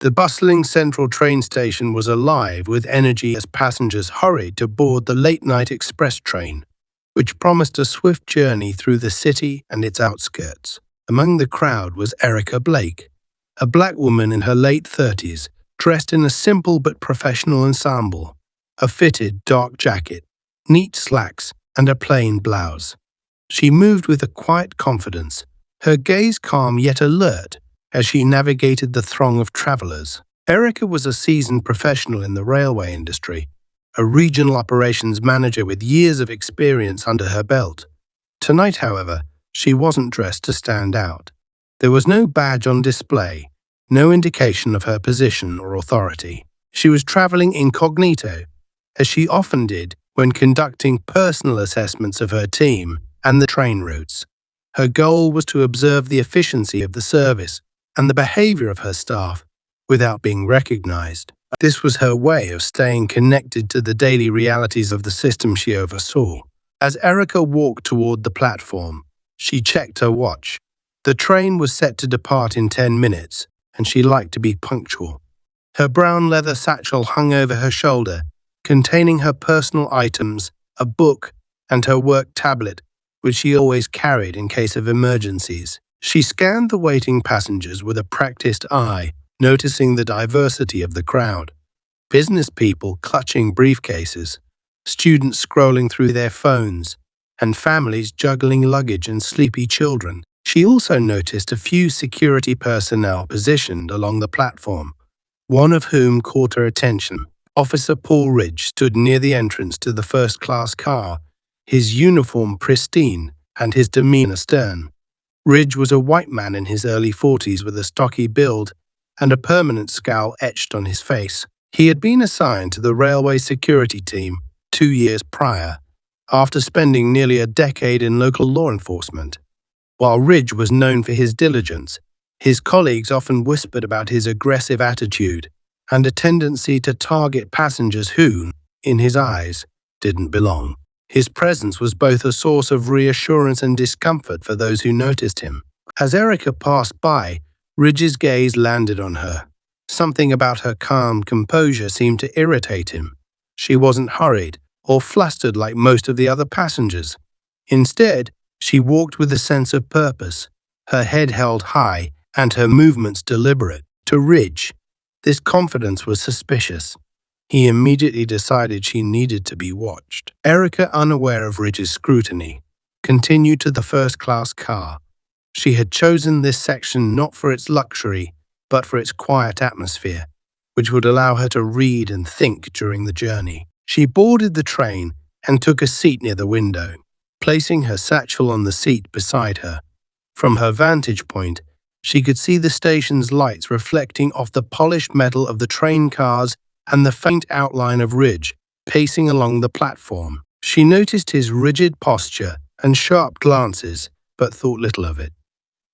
The bustling central train station was alive with energy as passengers hurried to board the late-night express train, which promised a swift journey through the city and its outskirts. Among the crowd was Erica Blake, a black woman in her late 30s, dressed in a simple but professional ensemble, a fitted dark jacket, neat slacks, and a plain blouse. She moved with a quiet confidence, her gaze calm yet alert as she navigated the throng of travelers. Erica was a seasoned professional in the railway industry, a regional operations manager with years of experience under her belt. Tonight, however, she wasn't dressed to stand out. There was no badge on display, no indication of her position or authority. She was traveling incognito, as she often did when conducting personal assessments of her team and the train routes. Her goal was to observe the efficiency of the service and the behavior of her staff without being recognized. This was her way of staying connected to the daily realities of the system she oversaw. As Erica walked toward the platform, she checked her watch. The train was set to depart in 10 minutes, and she liked to be punctual. Her brown leather satchel hung over her shoulder, containing her personal items, a book, and her work tablet, which she always carried in case of emergencies. She scanned the waiting passengers with a practiced eye, noticing the diversity of the crowd. Business people clutching briefcases, students scrolling through their phones, and families juggling luggage and sleepy children. She also noticed a few security personnel positioned along the platform, one of whom caught her attention. Officer Paul Ridge stood near the entrance to the first-class car, his uniform pristine and his demeanor stern. Ridge was a white man in his early 40s with a stocky build and a permanent scowl etched on his face. He had been assigned to the railway security team 2 years prior, after spending nearly a decade in local law enforcement. While Ridge was known for his diligence, his colleagues often whispered about his aggressive attitude and a tendency to target passengers who, in his eyes, didn't belong. His presence was both a source of reassurance and discomfort for those who noticed him. As Erica passed by, Ridge's gaze landed on her. Something about her calm composure seemed to irritate him. She wasn't hurried or flustered like most of the other passengers. Instead, she walked with a sense of purpose, her head held high and her movements deliberate. To Ridge, this confidence was suspicious. He immediately decided she needed to be watched. Erica, unaware of Ridge's scrutiny, continued to the first-class car. She had chosen this section not for its luxury, but for its quiet atmosphere, which would allow her to read and think during the journey. She boarded the train and took a seat near the window, placing her satchel on the seat beside her. From her vantage point, she could see the station's lights reflecting off the polished metal of the train cars and the faint outline of Ridge pacing along the platform. She noticed his rigid posture and sharp glances, but thought little of it.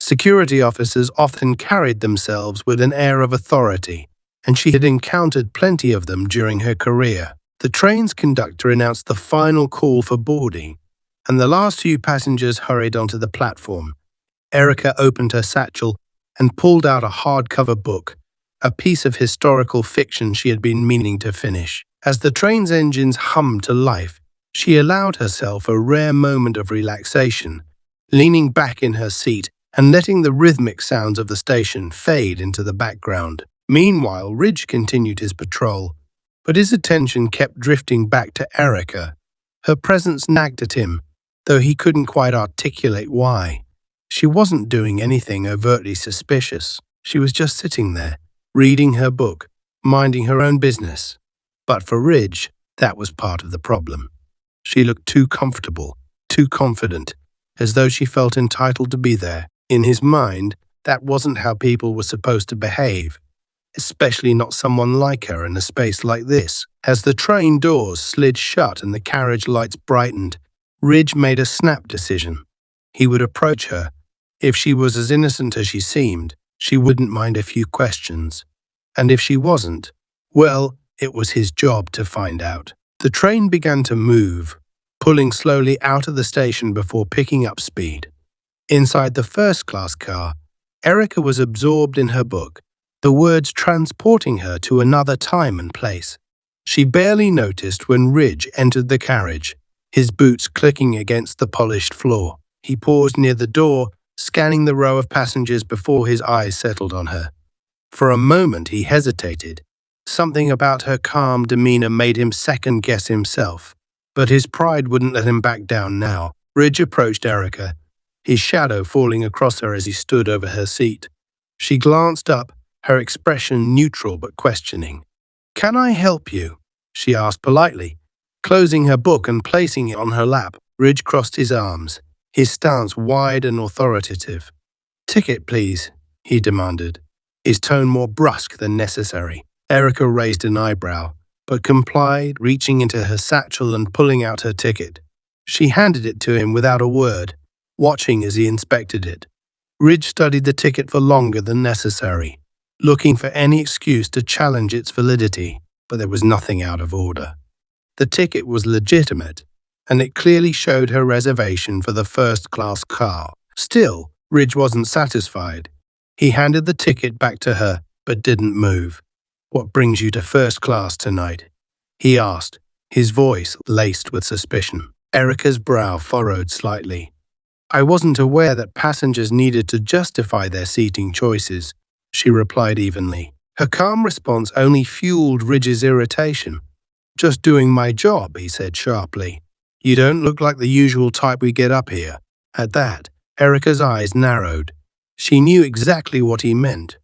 Security officers often carried themselves with an air of authority, and she had encountered plenty of them during her career. The train's conductor announced the final call for boarding, and the last few passengers hurried onto the platform. Erica opened her satchel and pulled out a hardcover book, a piece of historical fiction she had been meaning to finish. As the train's engines hummed to life, she allowed herself a rare moment of relaxation, leaning back in her seat and letting the rhythmic sounds of the station fade into the background. Meanwhile, Ridge continued his patrol, but his attention kept drifting back to Erica. Her presence nagged at him, though he couldn't quite articulate why. She wasn't doing anything overtly suspicious. She was just sitting there, reading her book, minding her own business. But for Ridge, that was part of the problem. She looked too comfortable, too confident, as though she felt entitled to be there. In his mind, that wasn't how people were supposed to behave, especially not someone like her in a space like this. As the train doors slid shut and the carriage lights brightened, Ridge made a snap decision. He would approach her. If she was as innocent as she seemed, she wouldn't mind a few questions. And if she wasn't, well, it was his job to find out. The train began to move, pulling slowly out of the station before picking up speed. Inside the first-class car, Erica was absorbed in her book, the words transporting her to another time and place. She barely noticed when Ridge entered the carriage, his boots clicking against the polished floor. He paused near the door, scanning the row of passengers before his eyes settled on her. For a moment he hesitated. Something about her calm demeanor made him second-guess himself. But his pride wouldn't let him back down now. Ridge approached Erica, his shadow falling across her as he stood over her seat. She glanced up, her expression neutral but questioning. "Can I help you?" she asked politely, closing her book and placing it on her lap. Ridge crossed his arms, his stance wide and authoritative. "Ticket, please," he demanded, his tone more brusque than necessary. Erica raised an eyebrow, but complied, reaching into her satchel and pulling out her ticket. She handed it to him without a word, watching as he inspected it. Ridge studied the ticket for longer than necessary, looking for any excuse to challenge its validity, but there was nothing out of order. The ticket was legitimate, and it clearly showed her reservation for the first-class car. Still, Ridge wasn't satisfied. He handed the ticket back to her, but didn't move. "What brings you to first class tonight?" he asked, his voice laced with suspicion. Erica's brow furrowed slightly. "I wasn't aware that passengers needed to justify their seating choices," she replied evenly. Her calm response only fueled Ridge's irritation. "Just doing my job," he said sharply. "You don't look like the usual type we get up here." At that, Erica's eyes narrowed. She knew exactly what he meant,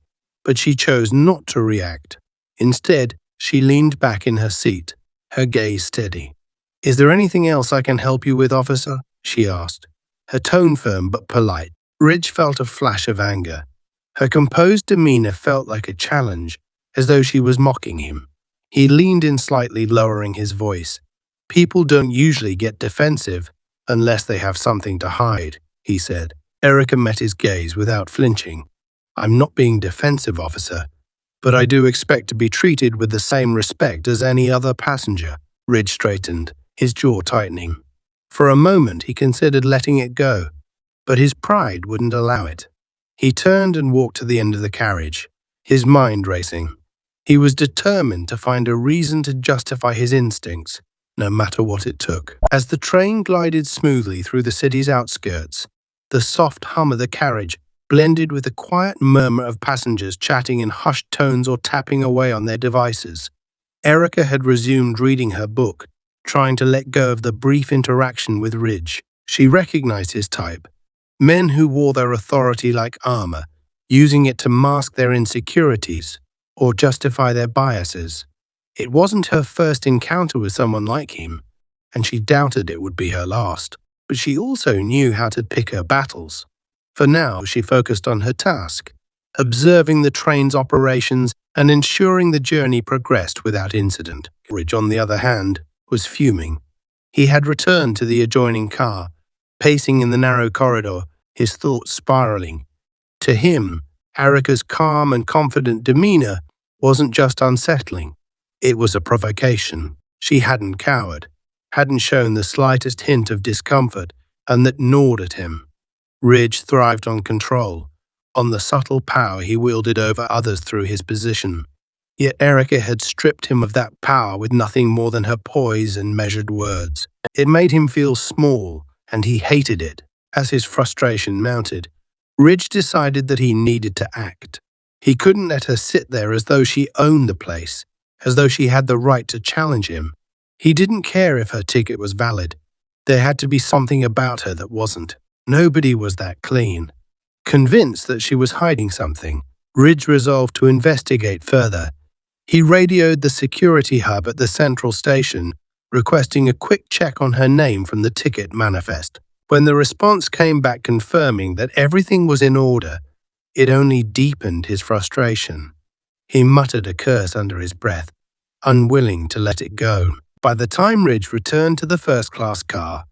but she chose not to react. Instead, she leaned back in her seat, her gaze steady. "Is there anything else I can help you with, officer?" she asked, her tone firm but polite. Ridge felt a flash of anger. Her composed demeanor felt like a challenge, as though she was mocking him. He leaned in slightly, lowering his voice. "People don't usually get defensive unless they have something to hide," he said. Erica met his gaze without flinching. "I'm not being defensive, officer, but I do expect to be treated with the same respect as any other passenger." Ridge straightened, his jaw tightening. For a moment he considered letting it go, but his pride wouldn't allow it. He turned and walked to the end of the carriage, his mind racing. He was determined to find a reason to justify his instincts, no matter what it took. As the train glided smoothly through the city's outskirts, the soft hum of the carriage blended with the quiet murmur of passengers chatting in hushed tones or tapping away on their devices. Erica had resumed reading her book, trying to let go of the brief interaction with Ridge. She recognized his type, men who wore their authority like armor, using it to mask their insecurities or justify their biases. It wasn't her first encounter with someone like him, and she doubted it would be her last. But she also knew how to pick her battles. For now, she focused on her task, observing the train's operations and ensuring the journey progressed without incident. Ridge, on the other hand, was fuming. He had returned to the adjoining car, pacing in the narrow corridor, his thoughts spiraling. To him, Erica's calm and confident demeanor wasn't just unsettling. It was a provocation. She hadn't cowered, hadn't shown the slightest hint of discomfort, and that gnawed at him. Ridge thrived on control, on the subtle power he wielded over others through his position. Yet Erica had stripped him of that power with nothing more than her poise and measured words. It made him feel small, and he hated it. As his frustration mounted, Ridge decided that he needed to act. He couldn't let her sit there as though she owned the place, as though she had the right to challenge him. He didn't care if her ticket was valid. There had to be something about her that wasn't. Nobody was that clean. Convinced that she was hiding something, Ridge resolved to investigate further. He radioed the security hub at the central station, requesting a quick check on her name from the ticket manifest. When the response came back confirming that everything was in order, it only deepened his frustration. He muttered a curse under his breath, unwilling to let it go. By the time Ridge returned to the first-class car,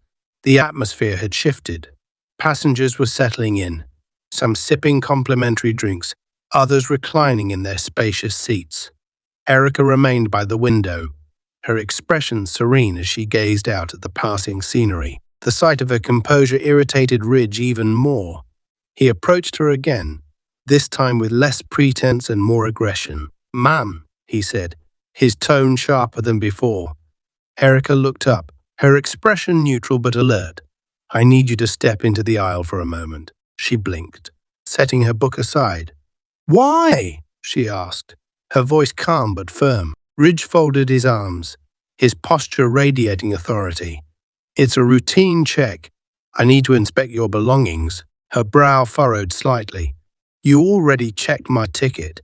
the atmosphere had shifted. Passengers were settling in, some sipping complimentary drinks, others reclining in their spacious seats. Erica remained by the window, her expression serene as she gazed out at the passing scenery. The sight of her composure irritated Ridge even more. He approached her again, this time with less pretense and more aggression. "Ma'am," he said, his tone sharper than before. Erica looked up, her expression neutral but alert. "I need you to step into the aisle for a moment." She blinked, setting her book aside. "Why?" she asked, her voice calm but firm. Ridge folded his arms, his posture radiating authority. "It's a routine check. I need to inspect your belongings." Her brow furrowed slightly. "You already checked my ticket.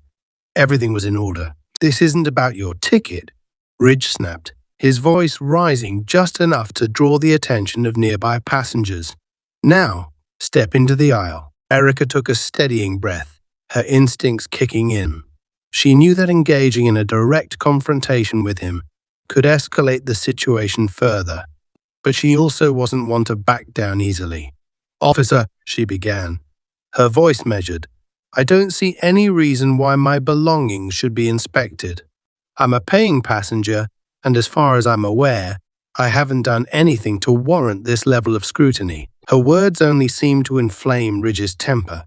Everything was in order." "This isn't about your ticket," Ridge snapped, his voice rising just enough to draw the attention of nearby passengers. "Now, step into the aisle." Erica took a steadying breath, her instincts kicking in. She knew that engaging in a direct confrontation with him could escalate the situation further, but she also wasn't one to back down easily. "Officer," she began, her voice measured, "I don't see any reason why my belongings should be inspected. I'm a paying passenger, and as far as I'm aware, I haven't done anything to warrant this level of scrutiny." Her words only seemed to inflame Ridge's temper.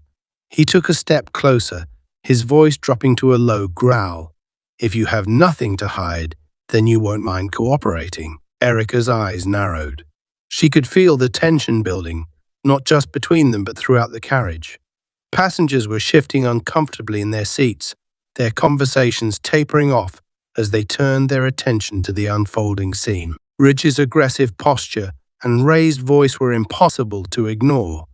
He took a step closer, his voice dropping to a low growl. "If you have nothing to hide, then you won't mind cooperating." Erica's eyes narrowed. She could feel the tension building, not just between them but throughout the carriage. Passengers were shifting uncomfortably in their seats, their conversations tapering off as they turned their attention to the unfolding scene. Ridge's aggressive posture and raised voice were impossible to ignore,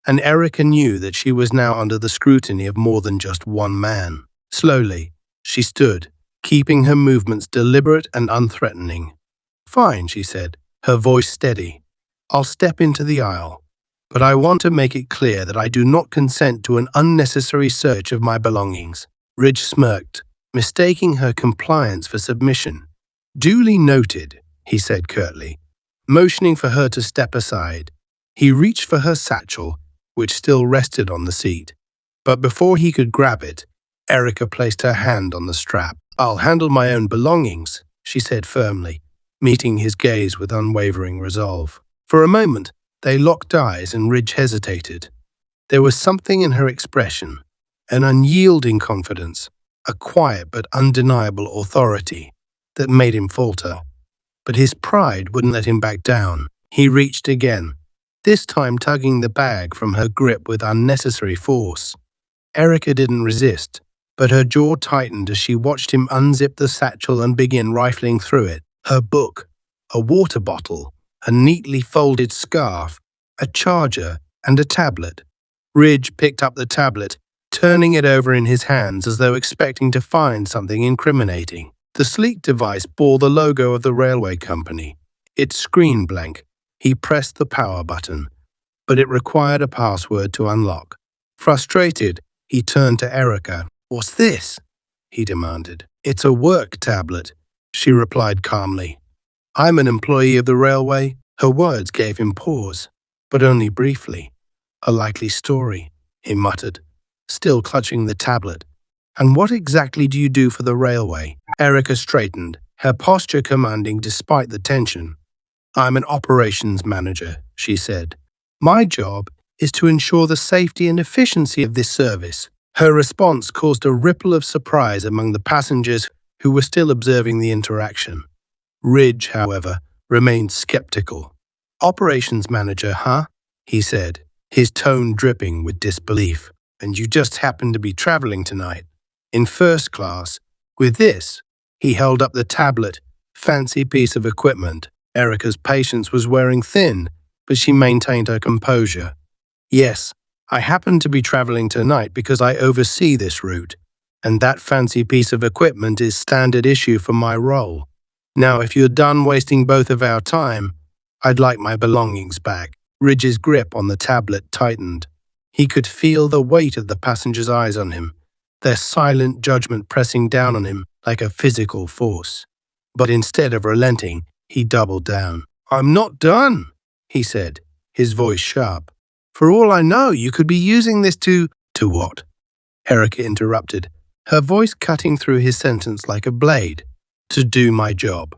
and Erica knew that she was now under the scrutiny of more than just one man. Slowly, she stood, keeping her movements deliberate and unthreatening. "Fine," she said, her voice steady. "I'll step into the aisle, but I want to make it clear that I do not consent to an unnecessary search of my belongings." Ridge smirked, mistaking her compliance for submission. "Duly noted," he said curtly, motioning for her to step aside. He reached for her satchel, which still rested on the seat. But before he could grab it, Erica placed her hand on the strap. "I'll handle my own belongings," she said firmly, meeting his gaze with unwavering resolve. For a moment, they locked eyes and Ridge hesitated. There was something in her expression, an unyielding confidence, a quiet but undeniable authority, that made him falter. But his pride wouldn't let him back down. He reached again, this time tugging the bag from her grip with unnecessary force. Erica didn't resist, but her jaw tightened as she watched him unzip the satchel and begin rifling through it. Her book, a water bottle, a neatly folded scarf, a charger, and a tablet. Ridge picked up the tablet, turning it over in his hands as though expecting to find something incriminating. The sleek device bore the logo of the railway company. Its screen blank. He pressed the power button, but it required a password to unlock. Frustrated, he turned to Erica. "What's this?" he demanded. "It's a work tablet," she replied calmly. "I'm an employee of the railway." Her words gave him pause, but only briefly. "A likely story," he muttered, still clutching the tablet. "And what exactly do you do for the railway?" Erica straightened, her posture commanding despite the tension. "I'm an operations manager," she said. "My job is to ensure the safety and efficiency of this service." Her response caused a ripple of surprise among the passengers who were still observing the interaction. Ridge, however, remained skeptical. "Operations manager, huh?" he said, his tone dripping with disbelief. "And you just happen to be traveling tonight, in first class, with this?" He held up the tablet, fancy piece of equipment. Erica's patience was wearing thin, but she maintained her composure. "Yes, I happen to be traveling tonight because I oversee this route, and that fancy piece of equipment is standard issue for my role. Now, if you're done wasting both of our time, I'd like my belongings back." Ridge's grip on the tablet tightened. He could feel the weight of the passengers' eyes on him, their silent judgment pressing down on him like a physical force. But instead of relenting, he doubled down. "I'm not done," he said, his voice sharp. "For all I know, you could be using this to—" "To what?" Erica interrupted, her voice cutting through his sentence like a blade. "To do my job.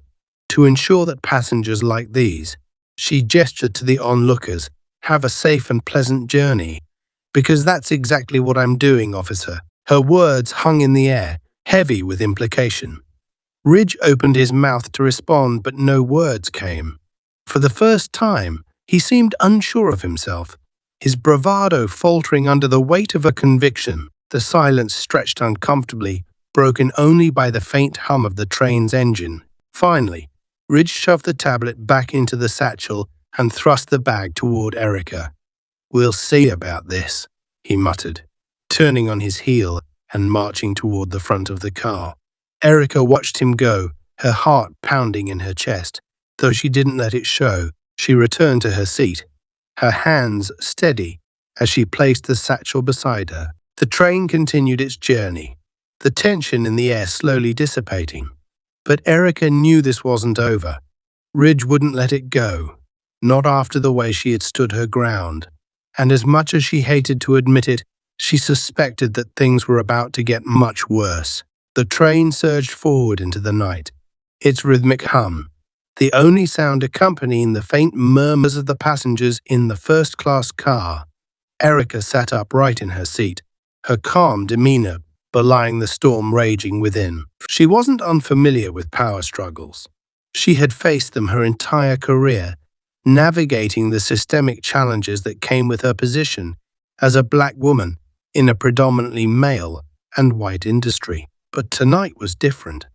To ensure that passengers like these," she gestured to the onlookers, "have a safe and pleasant journey." Because that's exactly what I'm doing, officer. Her words hung in the air, heavy with implication. Ridge opened his mouth to respond, but no words came. For the first time, he seemed unsure of himself, his bravado faltering under the weight of a conviction. The silence stretched uncomfortably, broken only by the faint hum of the train's engine. Finally, Ridge shoved the tablet back into the satchel and thrust the bag toward Erica. "We'll see about this," he muttered, turning on his heel and marching toward the front of the car. Erica watched him go, her heart pounding in her chest. Though she didn't let it show, she returned to her seat, her hands steady as she placed the satchel beside her. The train continued its journey, the tension in the air slowly dissipating. But Erica knew this wasn't over. Ridge wouldn't let it go, not after the way she had stood her ground. And as much as she hated to admit it, she suspected that things were about to get much worse. The train surged forward into the night, its rhythmic hum, the only sound accompanying the faint murmurs of the passengers in the first-class car. Erica sat upright in her seat, her calm demeanor belying the storm raging within. She wasn't unfamiliar with power struggles. She had faced them her entire career, navigating the systemic challenges that came with her position as a black woman in a predominantly male and white industry. But tonight was different.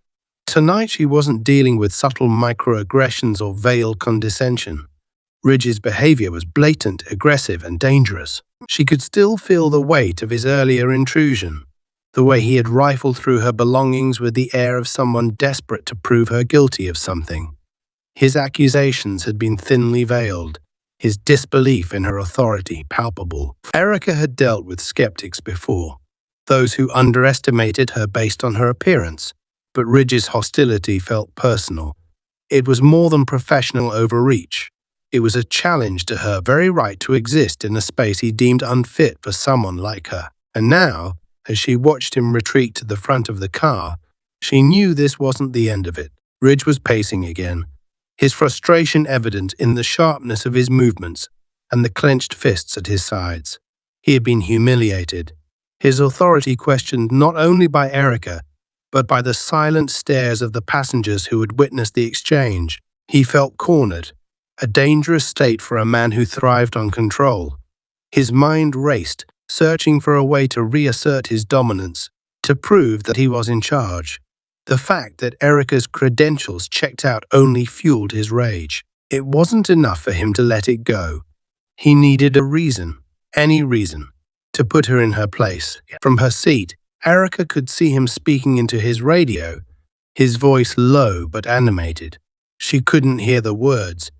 Tonight she wasn't dealing with subtle microaggressions or veiled condescension. Ridge's behavior was blatant, aggressive, and dangerous. She could still feel the weight of his earlier intrusion, the way he had rifled through her belongings with the air of someone desperate to prove her guilty of something. His accusations had been thinly veiled, his disbelief in her authority palpable. Erica had dealt with skeptics before, those who underestimated her based on her appearance, but Ridge's hostility felt personal. It was more than professional overreach. It was a challenge to her very right to exist in a space he deemed unfit for someone like her. And now, as she watched him retreat to the front of the car, she knew this wasn't the end of it. Ridge was pacing again, his frustration evident in the sharpness of his movements and the clenched fists at his sides. He had been humiliated, his authority questioned not only by Erica, but by the silent stares of the passengers who had witnessed the exchange. He felt cornered, a dangerous state for a man who thrived on control. His mind raced, searching for a way to reassert his dominance, to prove that he was in charge. The fact that Erica's credentials checked out only fueled his rage. It wasn't enough for him to let it go. He needed a reason, any reason, to put her in her place. From her seat, Erica could see him speaking into his radio, his voice low but animated. She couldn't hear the words,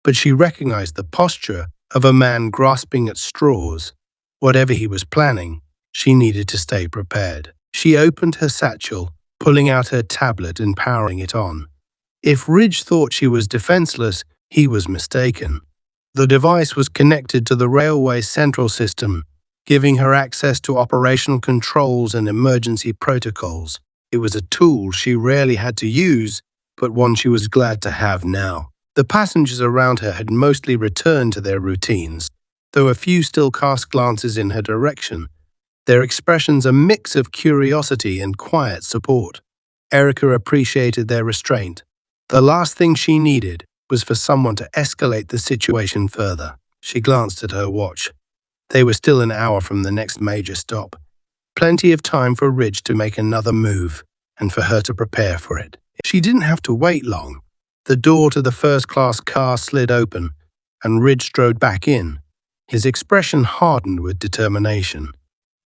but she recognized the posture of a man grasping at straws. Whatever he was planning, she needed to stay prepared. She opened her satchel, pulling out her tablet and powering it on. If Ridge thought she was defenseless, he was mistaken. The device was connected to the railway's central system, giving her access to operational controls and emergency protocols. It was a tool she rarely had to use, but one she was glad to have now. The passengers around her had mostly returned to their routines, though a few still cast glances in her direction, their expressions a mix of curiosity and quiet support. Erica appreciated their restraint. The last thing she needed was for someone to escalate the situation further. She glanced at her watch. They were still an hour from the next major stop. Plenty of time for Ridge to make another move, and for her to prepare for it. She didn't have to wait long. The door to the first-class car slid open, and Ridge strode back in. His expression hardened with determination.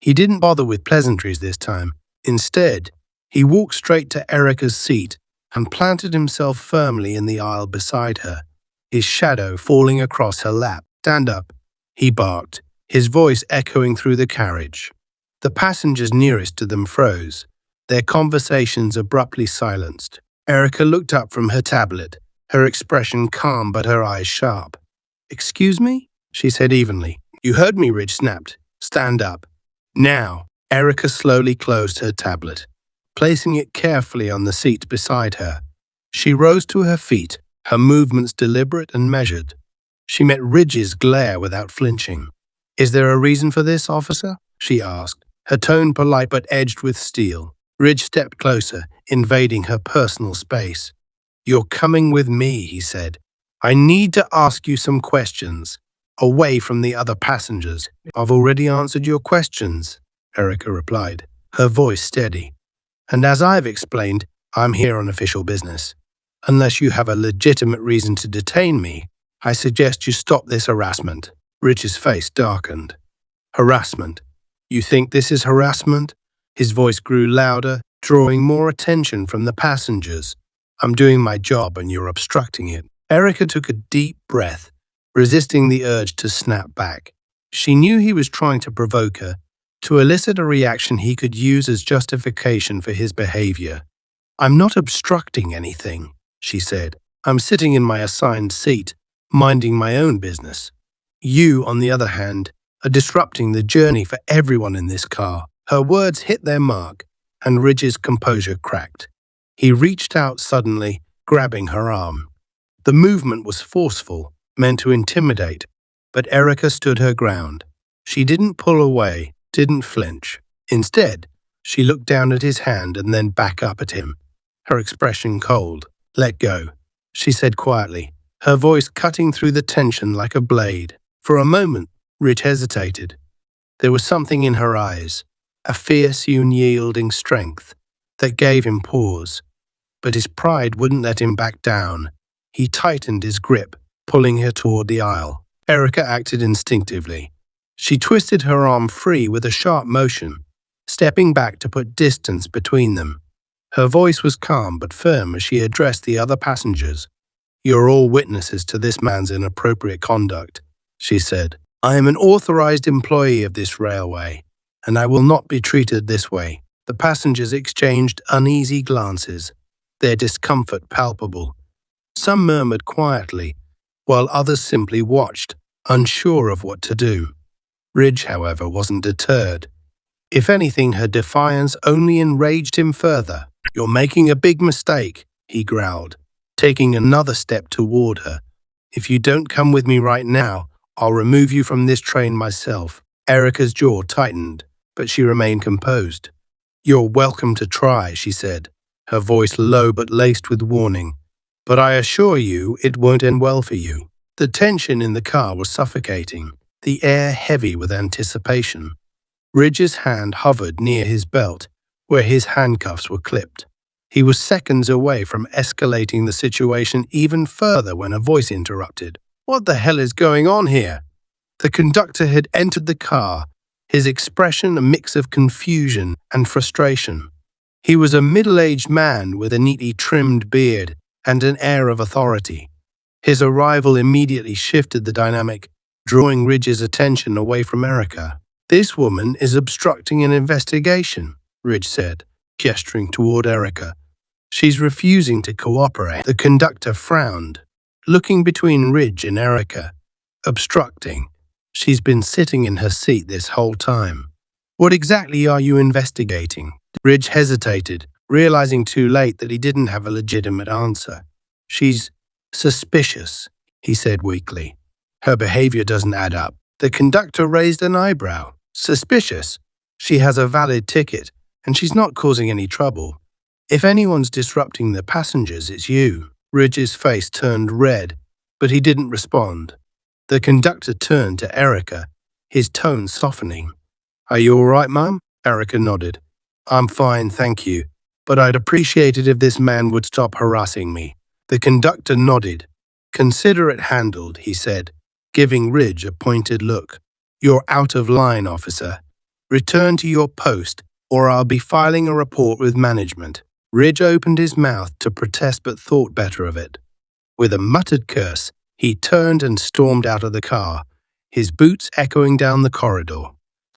He didn't bother with pleasantries this time. Instead, he walked straight to Erica's seat and planted himself firmly in the aisle beside her, his shadow falling across her lap. "Stand up," he barked, his voice echoing through the carriage. The passengers nearest to them froze, their conversations abruptly silenced. Erica looked up from her tablet, her expression calm but her eyes sharp. "Excuse me?" she said evenly. "You heard me," Ridge snapped. "Stand up. Now." Erica slowly closed her tablet, placing it carefully on the seat beside her. She rose to her feet, her movements deliberate and measured. She met Ridge's glare without flinching. "Is there a reason for this, officer?" she asked, her tone polite but edged with steel. Ridge stepped closer, invading her personal space. "You're coming with me," he said. "I need to ask you some questions, away from the other passengers." "I've already answered your questions," Erica replied, her voice steady. "And as I've explained, I'm here on official business. Unless you have a legitimate reason to detain me, I suggest you stop this harassment." Ridge's face darkened. "Harassment? You think this is harassment?" His voice grew louder, drawing more attention from the passengers. "I'm doing my job and you're obstructing it." Erica took a deep breath, resisting the urge to snap back. She knew he was trying to provoke her, to elicit a reaction he could use as justification for his behavior. "I'm not obstructing anything," she said. "I'm sitting in my assigned seat, minding my own business. You, on the other hand, are disrupting the journey for everyone in this car." Her words hit their mark, and Ridge's composure cracked. He reached out suddenly, grabbing her arm. The movement was forceful, meant to intimidate, but Erica stood her ground. She didn't pull away, didn't flinch. Instead, she looked down at his hand and then back up at him, her expression cold. "Let go," she said quietly, her voice cutting through the tension like a blade. For a moment, Ridge hesitated. There was something in her eyes, a fierce, unyielding strength, that gave him pause. But his pride wouldn't let him back down. He tightened his grip, pulling her toward the aisle. Erica acted instinctively. She twisted her arm free with a sharp motion, stepping back to put distance between them. Her voice was calm but firm as she addressed the other passengers. "You're all witnesses to this man's inappropriate conduct," she said. "I am an authorized employee of this railway, and I will not be treated this way." The passengers exchanged uneasy glances, their discomfort palpable. Some murmured quietly, while others simply watched, unsure of what to do. Ridge, however, wasn't deterred. If anything, her defiance only enraged him further. "You're making a big mistake," he growled, taking another step toward her. "If you don't come with me right now, I'll remove you from this train myself." Erica's jaw tightened, but she remained composed. "You're welcome to try," she said, her voice low but laced with warning. "But I assure you it won't end well for you." The tension in the car was suffocating, the air heavy with anticipation. Ridge's hand hovered near his belt, where his handcuffs were clipped. He was seconds away from escalating the situation even further when a voice interrupted. "What the hell is going on here?" The conductor had entered the car, his expression a mix of confusion and frustration. He was a middle-aged man with a neatly trimmed beard and an air of authority. His arrival immediately shifted the dynamic, drawing Ridge's attention away from Erica. "This woman is obstructing an investigation," Ridge said, gesturing toward Erica. "She's refusing to cooperate." The conductor frowned, looking between Ridge and Erica. "Obstructing? She's been sitting in her seat this whole time. What exactly are you investigating?" Ridge hesitated, realizing too late that he didn't have a legitimate answer. "She's suspicious," he said weakly. "Her behavior doesn't add up." The conductor raised an eyebrow. "Suspicious? She has a valid ticket, and she's not causing any trouble. If anyone's disrupting the passengers, it's you." Ridge's face turned red, but he didn't respond. The conductor turned to Erica, his tone softening. "Are you all right, Mum?" Erica nodded. "I'm fine, thank you, but I'd appreciate it if this man would stop harassing me." The conductor nodded. "Consider it handled," he said, giving Ridge a pointed look. "You're out of line, officer. Return to your post, or I'll be filing a report with management." Ridge opened his mouth to protest but thought better of it. With a muttered curse, he turned and stormed out of the car, his boots echoing down the corridor.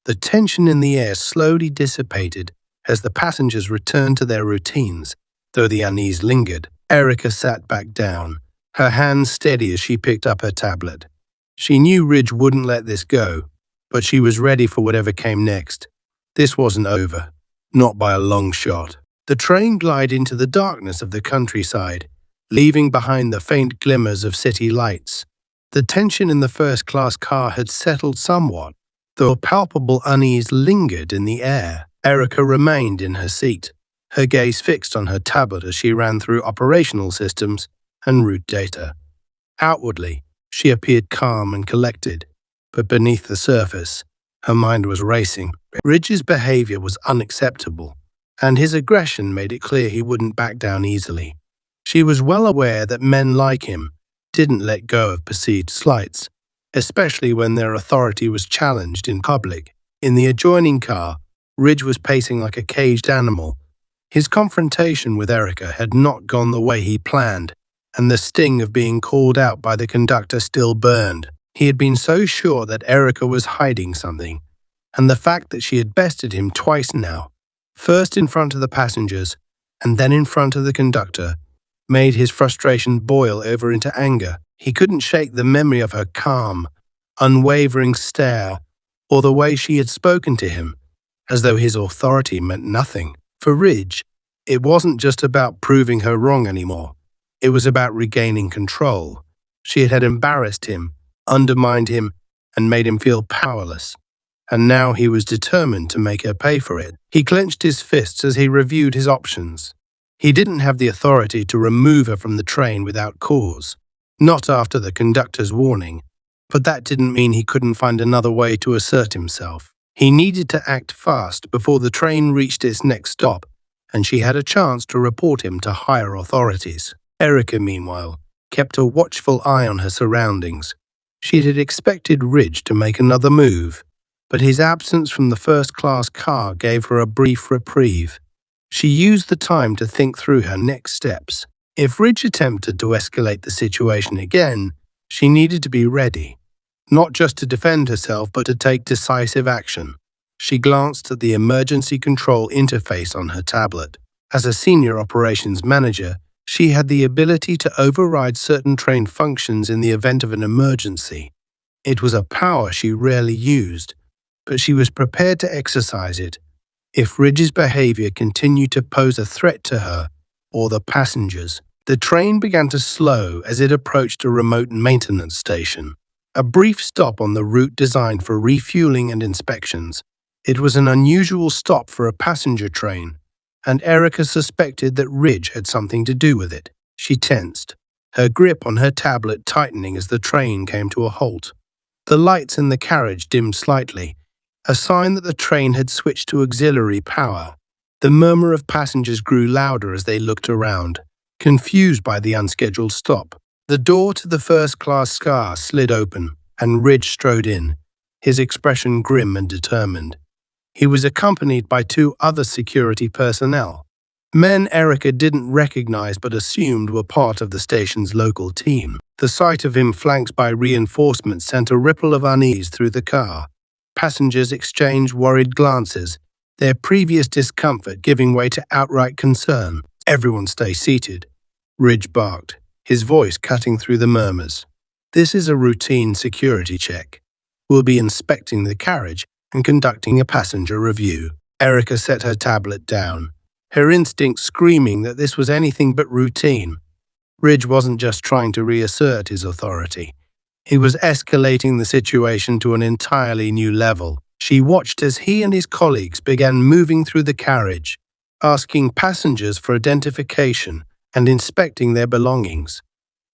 The tension in the air slowly dissipated as the passengers returned to their routines, though the unease lingered. Erica sat back down, her hands steady as she picked up her tablet. She knew Ridge wouldn't let this go, but she was ready for whatever came next. This wasn't over, not by a long shot. The train glided into the darkness of the countryside, leaving behind the faint glimmers of city lights. The tension in the first-class car had settled somewhat, Though a palpable unease lingered in the air, Erica remained in her seat, her gaze fixed on her tablet as she ran through operational systems and route data. Outwardly, she appeared calm and collected, but beneath the surface, her mind was racing. Ridge's behavior was unacceptable, and his aggression made it clear he wouldn't back down easily. She was well aware that men like him didn't let go of perceived slights, especially when their authority was challenged in public. In the adjoining car, Ridge was pacing like a caged animal. His confrontation with Erica had not gone the way he planned, and the sting of being called out by the conductor still burned. He had been so sure that Erica was hiding something, and the fact that she had bested him twice now, first in front of the passengers and then in front of the conductor, made his frustration boil over into anger. He couldn't shake the memory of her calm, unwavering stare or the way she had spoken to him, as though his authority meant nothing. For Ridge, it wasn't just about proving her wrong anymore. It was about regaining control. She had embarrassed him, undermined him, and made him feel powerless. And now he was determined to make her pay for it. He clenched his fists as he reviewed his options. He didn't have the authority to remove her from the train without cause, not after the conductor's warning, but that didn't mean he couldn't find another way to assert himself. He needed to act fast before the train reached its next stop, and she had a chance to report him to higher authorities. Erica, meanwhile, kept a watchful eye on her surroundings. She had expected Ridge to make another move, but his absence from the first-class car gave her a brief reprieve. She used the time to think through her next steps. If Ridge attempted to escalate the situation again, she needed to be ready, not just to defend herself but to take decisive action. She glanced at the emergency control interface on her tablet. As a senior operations manager, she had the ability to override certain train functions in the event of an emergency. It was a power she rarely used, but she was prepared to exercise it if Ridge's behavior continued to pose a threat to her or the passengers. The train began to slow as it approached a remote maintenance station, a brief stop on the route designed for refueling and inspections. It was an unusual stop for a passenger train, and Erica suspected that Ridge had something to do with it. She tensed, her grip on her tablet tightening as the train came to a halt. The lights in the carriage dimmed slightly, a sign that the train had switched to auxiliary power. The murmur of passengers grew louder as they looked around, confused by the unscheduled stop. The door to the first-class car slid open, and Ridge strode in, his expression grim and determined. He was accompanied by two other security personnel, men Erica didn't recognize but assumed were part of the station's local team. The sight of him flanked by reinforcements sent a ripple of unease through the car. Passengers exchanged worried glances, their previous discomfort giving way to outright concern. "Everyone stay seated," Ridge barked, his voice cutting through the murmurs. "This is a routine security check. We'll be inspecting the carriage and conducting a passenger review." Erica set her tablet down, her instinct screaming that this was anything but routine. Ridge wasn't just trying to reassert his authority. He was escalating the situation to an entirely new level. She watched as he and his colleagues began moving through the carriage, asking passengers for identification and inspecting their belongings.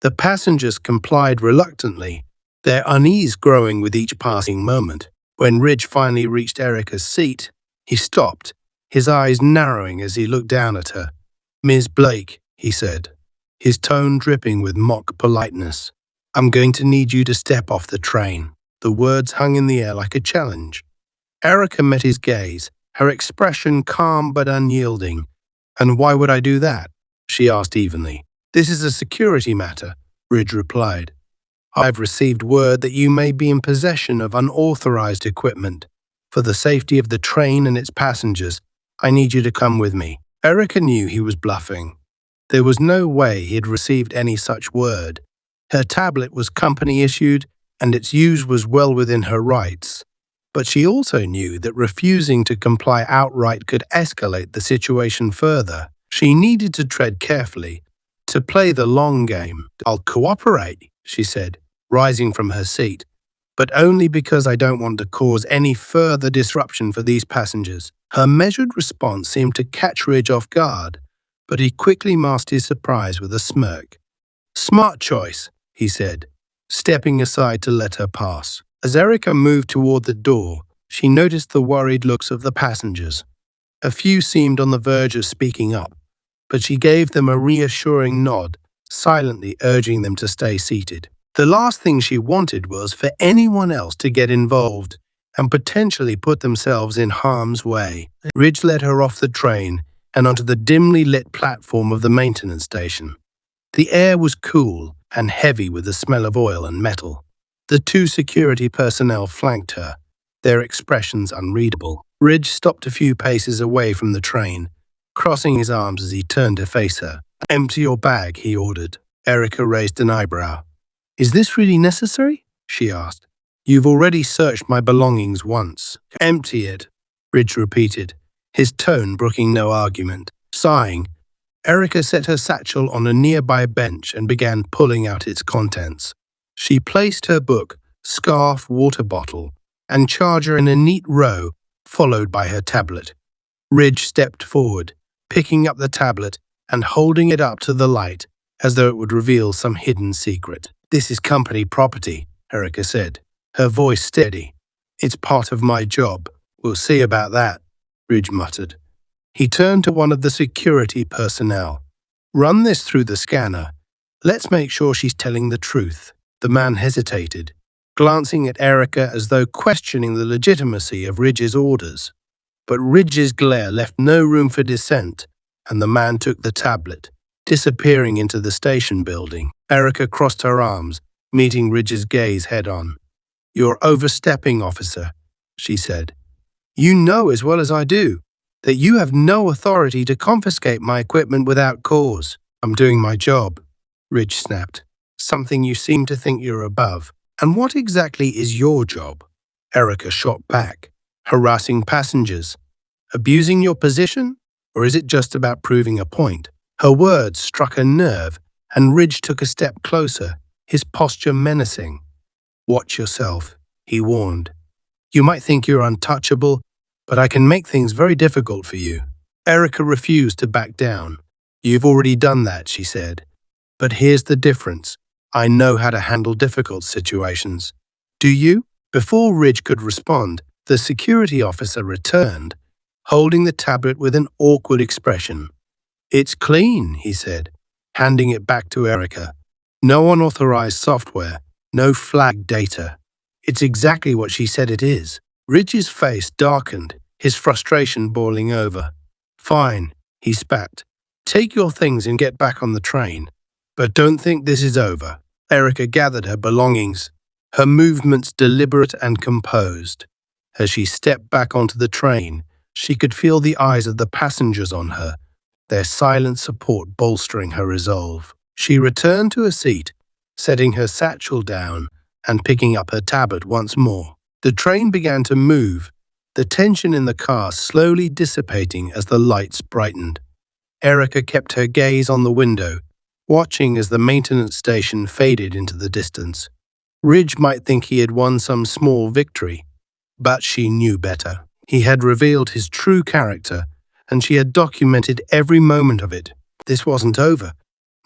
The passengers complied reluctantly, their unease growing with each passing moment. When Ridge finally reached Erica's seat, he stopped, his eyes narrowing as he looked down at her. "Ms. Blake," he said, his tone dripping with mock politeness, "I'm going to need you to step off the train." The words hung in the air like a challenge. Erica met his gaze, her expression calm but unyielding. "And why would I do that?" she asked evenly. "This is a security matter," Ridge replied. "I've received word that you may be in possession of unauthorized equipment. For the safety of the train and its passengers, I need you to come with me." Erica knew he was bluffing. There was no way he had received any such word. Her tablet was company-issued, and its use was well within her rights. But she also knew that refusing to comply outright could escalate the situation further. She needed to tread carefully, to play the long game. "I'll cooperate," she said, rising from her seat, but only because I don't want to cause any further disruption for these passengers." Her measured response seemed to catch Ridge off guard, but he quickly masked his surprise with a smirk. "Smart choice," he said, stepping aside to let her pass. As Erica moved toward the door, she noticed the worried looks of the passengers. A few seemed on the verge of speaking up, but she gave them a reassuring nod, silently urging them to stay seated. The last thing she wanted was for anyone else to get involved and potentially put themselves in harm's way. Ridge led her off the train and onto the dimly lit platform of the maintenance station. The air was cool and heavy with the smell of oil and metal. The two security personnel flanked her, their expressions unreadable. Ridge stopped a few paces away from the train, crossing his arms as he turned to face her. "Empty your bag," he ordered. Erica raised an eyebrow. "Is this really necessary?" she asked. "You've already searched my belongings once." "Empty it," Ridge repeated, his tone brooking no argument. Sighing, Erica set her satchel on a nearby bench and began pulling out its contents. She placed her book, scarf, water bottle, and charger in a neat row, followed by her tablet. Ridge stepped forward, picking up the tablet and holding it up to the light as though it would reveal some hidden secret. "This is company property," Erica said, her voice steady. "It's part of my job. We'll see about that," Ridge muttered. He turned to one of the security personnel. "Run this through the scanner. Let's make sure she's telling the truth." The man hesitated, glancing at Erica as though questioning the legitimacy of Ridge's orders. But Ridge's glare left no room for dissent, and the man took the tablet, disappearing into the station building. Erica crossed her arms, meeting Ridge's gaze head-on. "You're overstepping, officer," she said. "You know as well as I do that you have no authority to confiscate my equipment without cause." "I'm doing my job," Ridge snapped. "Something you seem to think you're above. And what exactly is your job?" Erica shot back. "Harassing passengers? Abusing your position? Or is it just about proving a point?" Her words struck a nerve, and Ridge took a step closer, his posture menacing. "Watch yourself," he warned. "You might think you're untouchable, but I can make things very difficult for you." Erica refused to back down. "You've already done that," she said. "But here's the difference. I know how to handle difficult situations." "Do you?" Before Ridge could respond, the security officer returned, holding the tablet with an awkward expression. "It's clean," he said, handing it back to Erica. "No unauthorized software, no flagged data. It's exactly what she said it is." Ridge's face darkened, his frustration boiling over. "Fine," he spat. "Take your things and get back on the train. But don't think this is over." Erica gathered her belongings, her movements deliberate and composed. As she stepped back onto the train, she could feel the eyes of the passengers on her, their silent support bolstering her resolve. She returned to a seat, setting her satchel down and picking up her tablet once more. The train began to move, the tension in the car slowly dissipating as the lights brightened. Erica kept her gaze on the window, watching as the maintenance station faded into the distance. Ridge might think he had won some small victory, but she knew better. He had revealed his true character, and she had documented every moment of it. This wasn't over,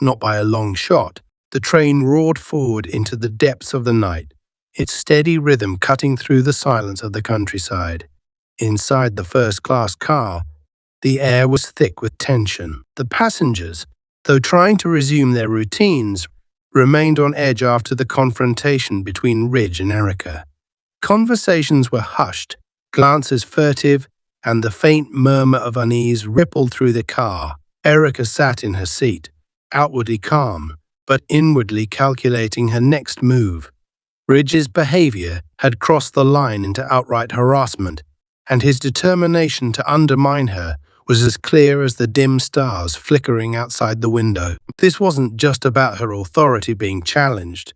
not by a long shot. The train roared forward into the depths of the night, its steady rhythm cutting through the silence of the countryside. Inside the first-class car, the air was thick with tension. The passengers, though trying to resume their routines, remained on edge after the confrontation between Ridge and Erica. Conversations were hushed, glances furtive, and the faint murmur of unease rippled through the car. Erica sat in her seat, outwardly calm, but inwardly calculating her next move. Ridge's behavior had crossed the line into outright harassment, and his determination to undermine her was as clear as the dim stars flickering outside the window. This wasn't just about her authority being challenged.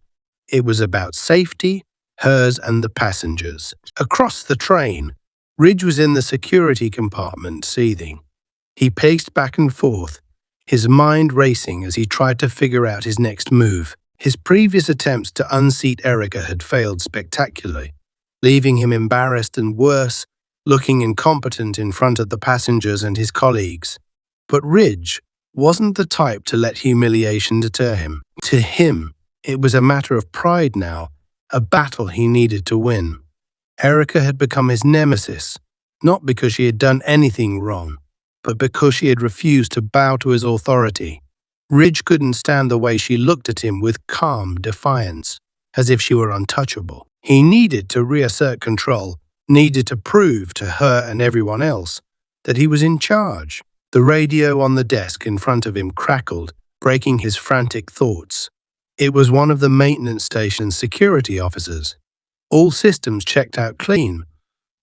It was about safety, hers and the passengers. Across the train, Ridge was in the security compartment, seething. He paced back and forth, his mind racing as he tried to figure out his next move. His previous attempts to unseat Erica had failed spectacularly, leaving him embarrassed and worse, looking incompetent in front of the passengers and his colleagues. But Ridge wasn't the type to let humiliation deter him. To him, it was a matter of pride now, a battle he needed to win. Erica had become his nemesis, not because she had done anything wrong, but because she had refused to bow to his authority. Ridge couldn't stand the way she looked at him with calm defiance, as if she were untouchable. He needed to reassert control, needed to prove to her and everyone else that he was in charge. The radio on the desk in front of him crackled, breaking his frantic thoughts. It was one of the maintenance station's security officers. "All systems checked out clean,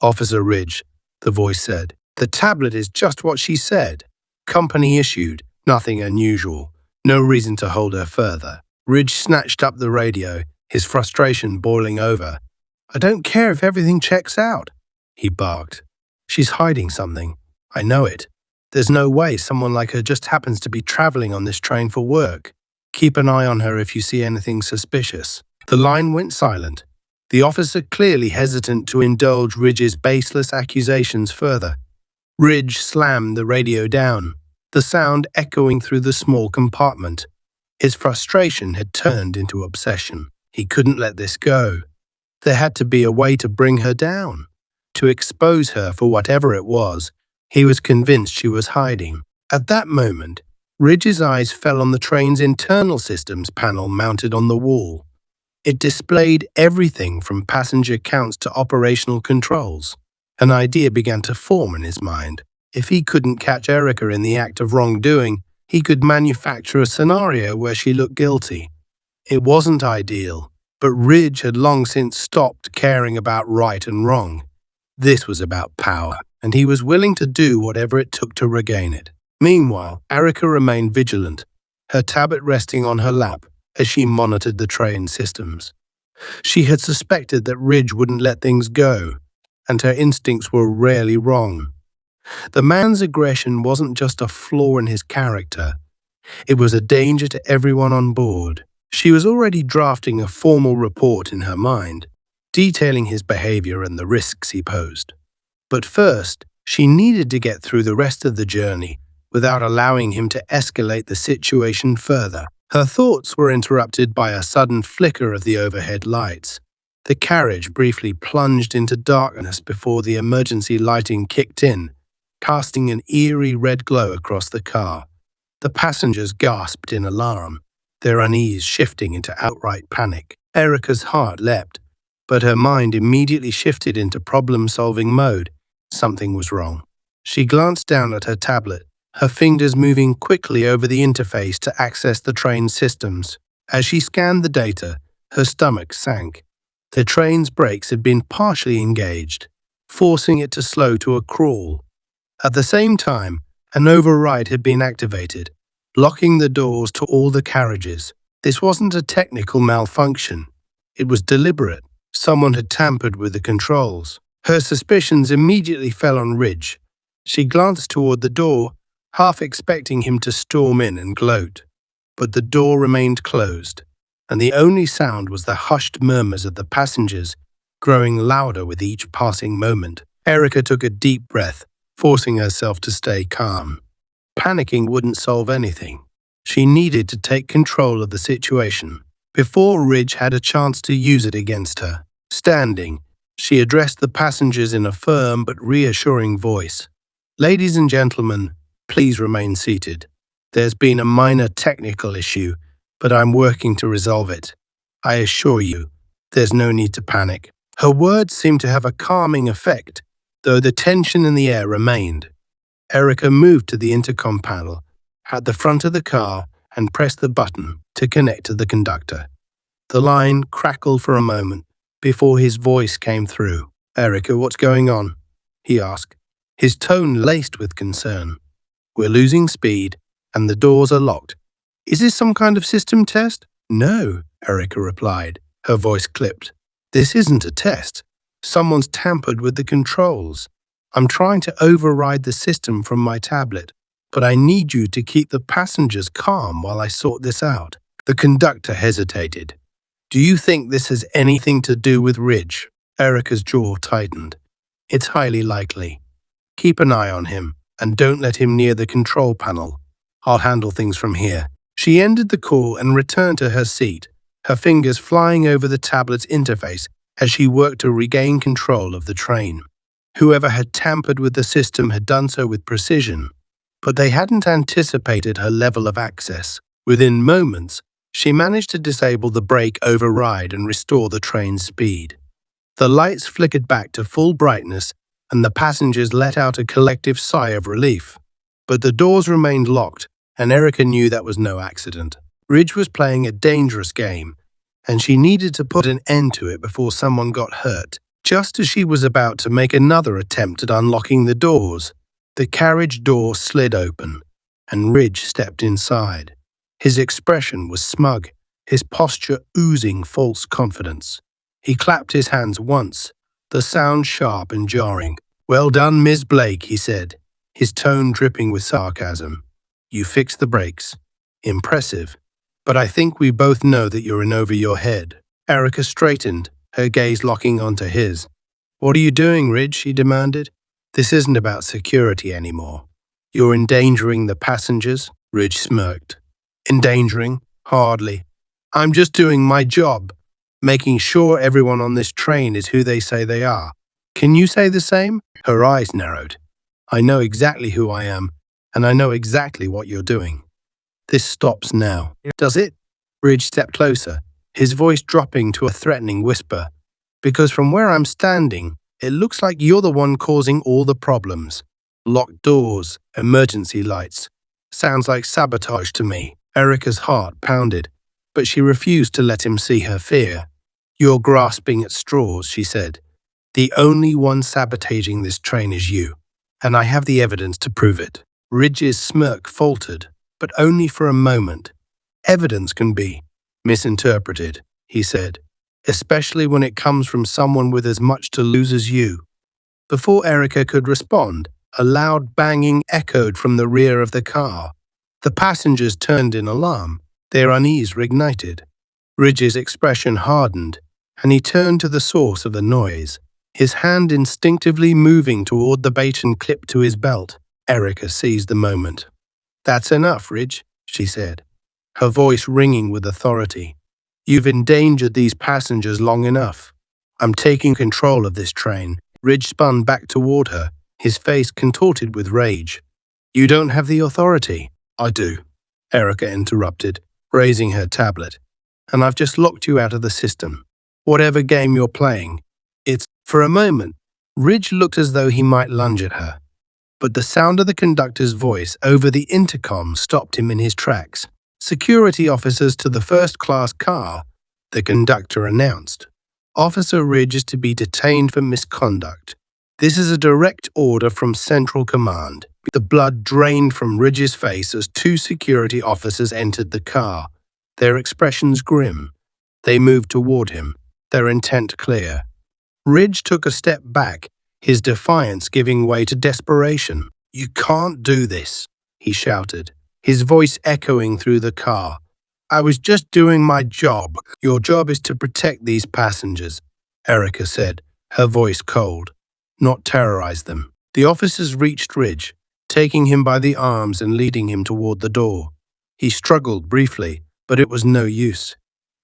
Officer Ridge," the voice said. "The tablet is just what she said. Company issued, nothing unusual. No reason to hold her further." Ridge snatched up the radio, his frustration boiling over. "I don't care if everything checks out," he barked. "She's hiding something. I know it. There's no way someone like her just happens to be traveling on this train for work. Keep an eye on her if you see anything suspicious." The line went silent, the officer clearly hesitant to indulge Ridge's baseless accusations further. Ridge slammed the radio down, the sound echoing through the small compartment. His frustration had turned into obsession. He couldn't let this go. There had to be a way to bring her down, to expose her for whatever it was he was convinced she was hiding. At that moment, Ridge's eyes fell on the train's internal systems panel mounted on the wall. It displayed everything from passenger counts to operational controls. An idea began to form in his mind. If he couldn't catch Erica in the act of wrongdoing, he could manufacture a scenario where she looked guilty. It wasn't ideal, but Ridge had long since stopped caring about right and wrong. This was about power, and he was willing to do whatever it took to regain it. Meanwhile, Erica remained vigilant, her tablet resting on her lap as she monitored the train systems. She had suspected that Ridge wouldn't let things go, and her instincts were rarely wrong. The man's aggression wasn't just a flaw in his character, it was a danger to everyone on board. She was already drafting a formal report in her mind, detailing his behavior and the risks he posed. But first, she needed to get through the rest of the journey without allowing him to escalate the situation further. Her thoughts were interrupted by a sudden flicker of the overhead lights. The carriage briefly plunged into darkness before the emergency lighting kicked in, casting an eerie red glow across the car. The passengers gasped in alarm, their unease shifting into outright panic. Erica's heart leapt, but her mind immediately shifted into problem-solving mode. Something was wrong. She glanced down at her tablet, her fingers moving quickly over the interface to access the train's systems. As she scanned the data, her stomach sank. The train's brakes had been partially engaged, forcing it to slow to a crawl. At the same time, an override had been activated, locking the doors to all the carriages. This wasn't a technical malfunction. It was deliberate. Someone had tampered with the controls. Her suspicions immediately fell on Ridge. She glanced toward the door, half expecting him to storm in and gloat. But the door remained closed, and the only sound was the hushed murmurs of the passengers, growing louder with each passing moment. Erica took a deep breath, forcing herself to stay calm. Panicking wouldn't solve anything. She needed to take control of the situation before Ridge had a chance to use it against her. Standing, she addressed the passengers in a firm but reassuring voice. "Ladies and gentlemen, please remain seated. There's been a minor technical issue, but I'm working to resolve it. I assure you, there's no need to panic." Her words seemed to have a calming effect, though the tension in the air remained. Erica moved to the intercom panel at the front of the car and pressed the button to connect to the conductor. The line crackled for a moment before his voice came through. "Erica, what's going on?" he asked, his tone laced with concern. "We're losing speed, and the doors are locked. Is this some kind of system test?" "No," Erica replied, her voice clipped. "This isn't a test. Someone's tampered with the controls. I'm trying to override the system from my tablet, but I need you to keep the passengers calm while I sort this out." The conductor hesitated. Do you think this has anything to do with Ridge? Erica's jaw tightened. It's highly likely. Keep an eye on him, and don't let him near the control panel. I'll handle things from here. She ended the call and returned to her seat, her fingers flying over the tablet's interface as she worked to regain control of the train. Whoever had tampered with the system had done so with precision, but they hadn't anticipated her level of access. Within moments, she managed to disable the brake override and restore the train's speed. The lights flickered back to full brightness, and the passengers let out a collective sigh of relief. But the doors remained locked, and Erica knew that was no accident. Ridge was playing a dangerous game, and she needed to put an end to it before someone got hurt. Just as she was about to make another attempt at unlocking the doors, the carriage door slid open, and Ridge stepped inside. His expression was smug, his posture oozing false confidence. He clapped his hands once, the sound sharp and jarring. "Well done, Miss Blake," he said, his tone dripping with sarcasm. "You fixed the brakes. Impressive. But I think we both know that you're in over your head." Erica straightened, her gaze locking onto his. "What are you doing, Ridge?" she demanded. "This isn't about security anymore. You're endangering the passengers?" Ridge smirked. "Endangering? Hardly. I'm just doing my job, making sure everyone on this train is who they say they are. Can you say the same?" Her eyes narrowed. "I know exactly who I am, and I know exactly what you're doing. This stops now." "Does it?" Ridge stepped closer, his voice dropping to a threatening whisper. "Because from where I'm standing, it looks like you're the one causing all the problems. Locked doors, emergency lights. Sounds like sabotage to me." Erica's heart pounded, but she refused to let him see her fear. "You're grasping at straws," she said. "The only one sabotaging this train is you, and I have the evidence to prove it." Ridge's smirk faltered, but only for a moment. "Evidence can be misinterpreted," he said, "especially when it comes from someone with as much to lose as you." Before Erica could respond, a loud banging echoed from the rear of the car. The passengers turned in alarm, their unease reignited. Ridge's expression hardened, and he turned to the source of the noise, his hand instinctively moving toward the baton clipped to his belt. Erica seized the moment. "That's enough, Ridge," she said, her voice ringing with authority. "You've endangered these passengers long enough. I'm taking control of this train." Ridge spun back toward her, his face contorted with rage. "You don't have the authority." "I do," Erica interrupted, raising her tablet. "And I've just locked you out of the system. Whatever game you're playing, it's..." For a moment, Ridge looked as though he might lunge at her, but the sound of the conductor's voice over the intercom stopped him in his tracks. "Security officers to the first-class car," the conductor announced. "Officer Ridge is to be detained for misconduct. This is a direct order from Central Command." The blood drained from Ridge's face as two security officers entered the car, their expressions grim. They moved toward him, their intent clear. Ridge took a step back, his defiance giving way to desperation. "You can't do this," he shouted, his voice echoing through the car. "I was just doing my job." "Your job is to protect these passengers," Erica said, her voice cold, "not terrorize them." The officers reached Ridge, taking him by the arms and leading him toward the door. He struggled briefly, but it was no use.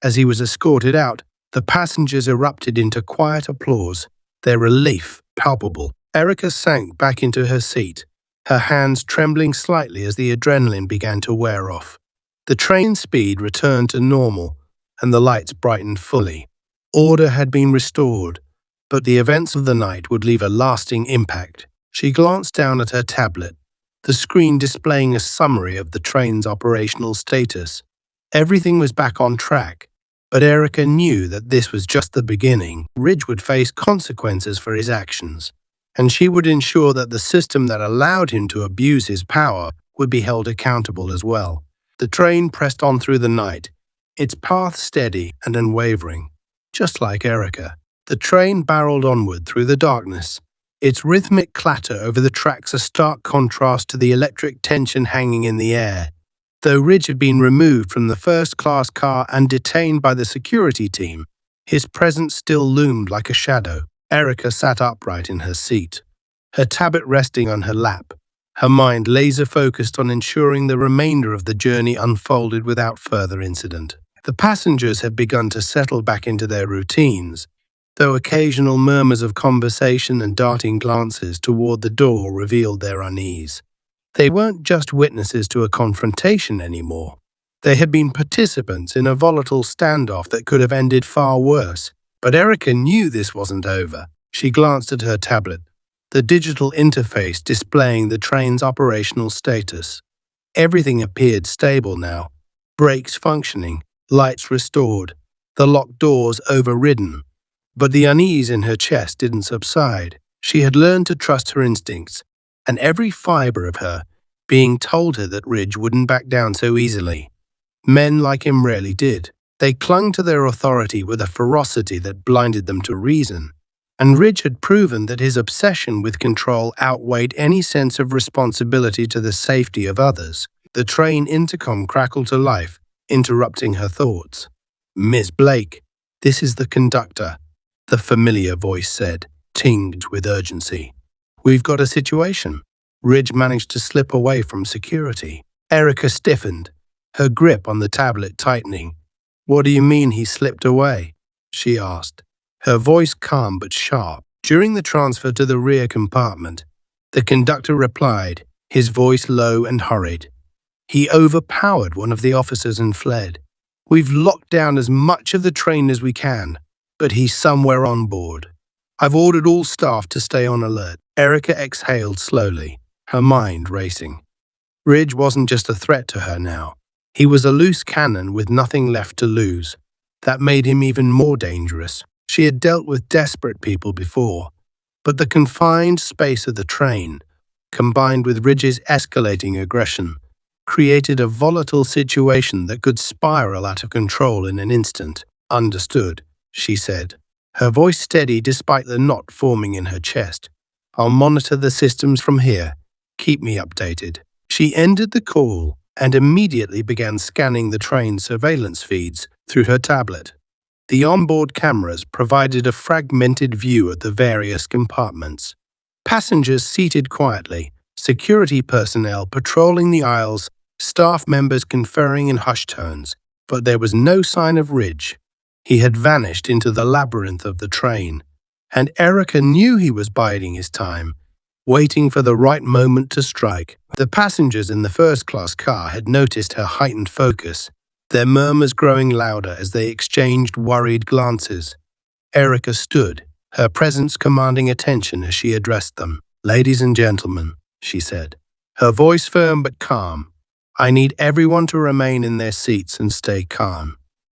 As he was escorted out, the passengers erupted into quiet applause, their relief palpable. Erica sank back into her seat, her hands trembling slightly as the adrenaline began to wear off. The train's speed returned to normal, and the lights brightened fully. Order had been restored, but the events of the night would leave a lasting impact. She glanced down at her tablet, the screen displaying a summary of the train's operational status. Everything was back on track, but Erica knew that this was just the beginning. Ridge would face consequences for his actions, and she would ensure that the system that allowed him to abuse his power would be held accountable as well. The train pressed on through the night, its path steady and unwavering. Just like Erica, the train barreled onward through the darkness, its rhythmic clatter over the tracks a stark contrast to the electric tension hanging in the air. Though Ridge had been removed from the first-class car and detained by the security team, his presence still loomed like a shadow. Erica sat upright in her seat, her tablet resting on her lap, her mind laser-focused on ensuring the remainder of the journey unfolded without further incident. The passengers had begun to settle back into their routines, though occasional murmurs of conversation and darting glances toward the door revealed their unease. They weren't just witnesses to a confrontation anymore. They had been participants in a volatile standoff that could have ended far worse. But Erica knew this wasn't over. She glanced at her tablet, the digital interface displaying the train's operational status. Everything appeared stable now. Brakes functioning, lights restored, the locked doors overridden. But the unease in her chest didn't subside. She had learned to trust her instincts, and every fiber of her being told her that Ridge wouldn't back down so easily. Men like him rarely did. They clung to their authority with a ferocity that blinded them to reason, and Ridge had proven that his obsession with control outweighed any sense of responsibility to the safety of others. The train intercom crackled to life, interrupting her thoughts. "Miss Blake, this is the conductor," the familiar voice said, tinged with urgency. "We've got a situation." Ridge managed to slip away from security. Erica stiffened, her grip on the tablet tightening. "What do you mean he slipped away?" she asked, her voice calm but sharp. During the transfer to the rear compartment, the conductor replied, his voice low and hurried. "He overpowered one of the officers and fled. We've locked down as much of the train as we can, but he's somewhere on board. I've ordered all staff to stay on alert." Erica exhaled slowly, her mind racing. Ridge wasn't just a threat to her now. He was a loose cannon with nothing left to lose. That made him even more dangerous. She had dealt with desperate people before, but the confined space of the train, combined with Ridge's escalating aggression, created a volatile situation that could spiral out of control in an instant. "Understood," she said, her voice steady despite the knot forming in her chest. "I'll monitor the systems from here. Keep me updated." She ended the call and immediately began scanning the train's surveillance feeds through her tablet. The onboard cameras provided a fragmented view of the various compartments. Passengers seated quietly, security personnel patrolling the aisles, staff members conferring in hushed tones. But there was no sign of Ridge. He had vanished into the labyrinth of the train, and Erica knew he was biding his time, waiting for the right moment to strike. The passengers in the first-class car had noticed her heightened focus, their murmurs growing louder as they exchanged worried glances. Erica stood, her presence commanding attention as she addressed them. "Ladies and gentlemen," she said, her voice firm but calm, "I need everyone to remain in their seats and stay calm.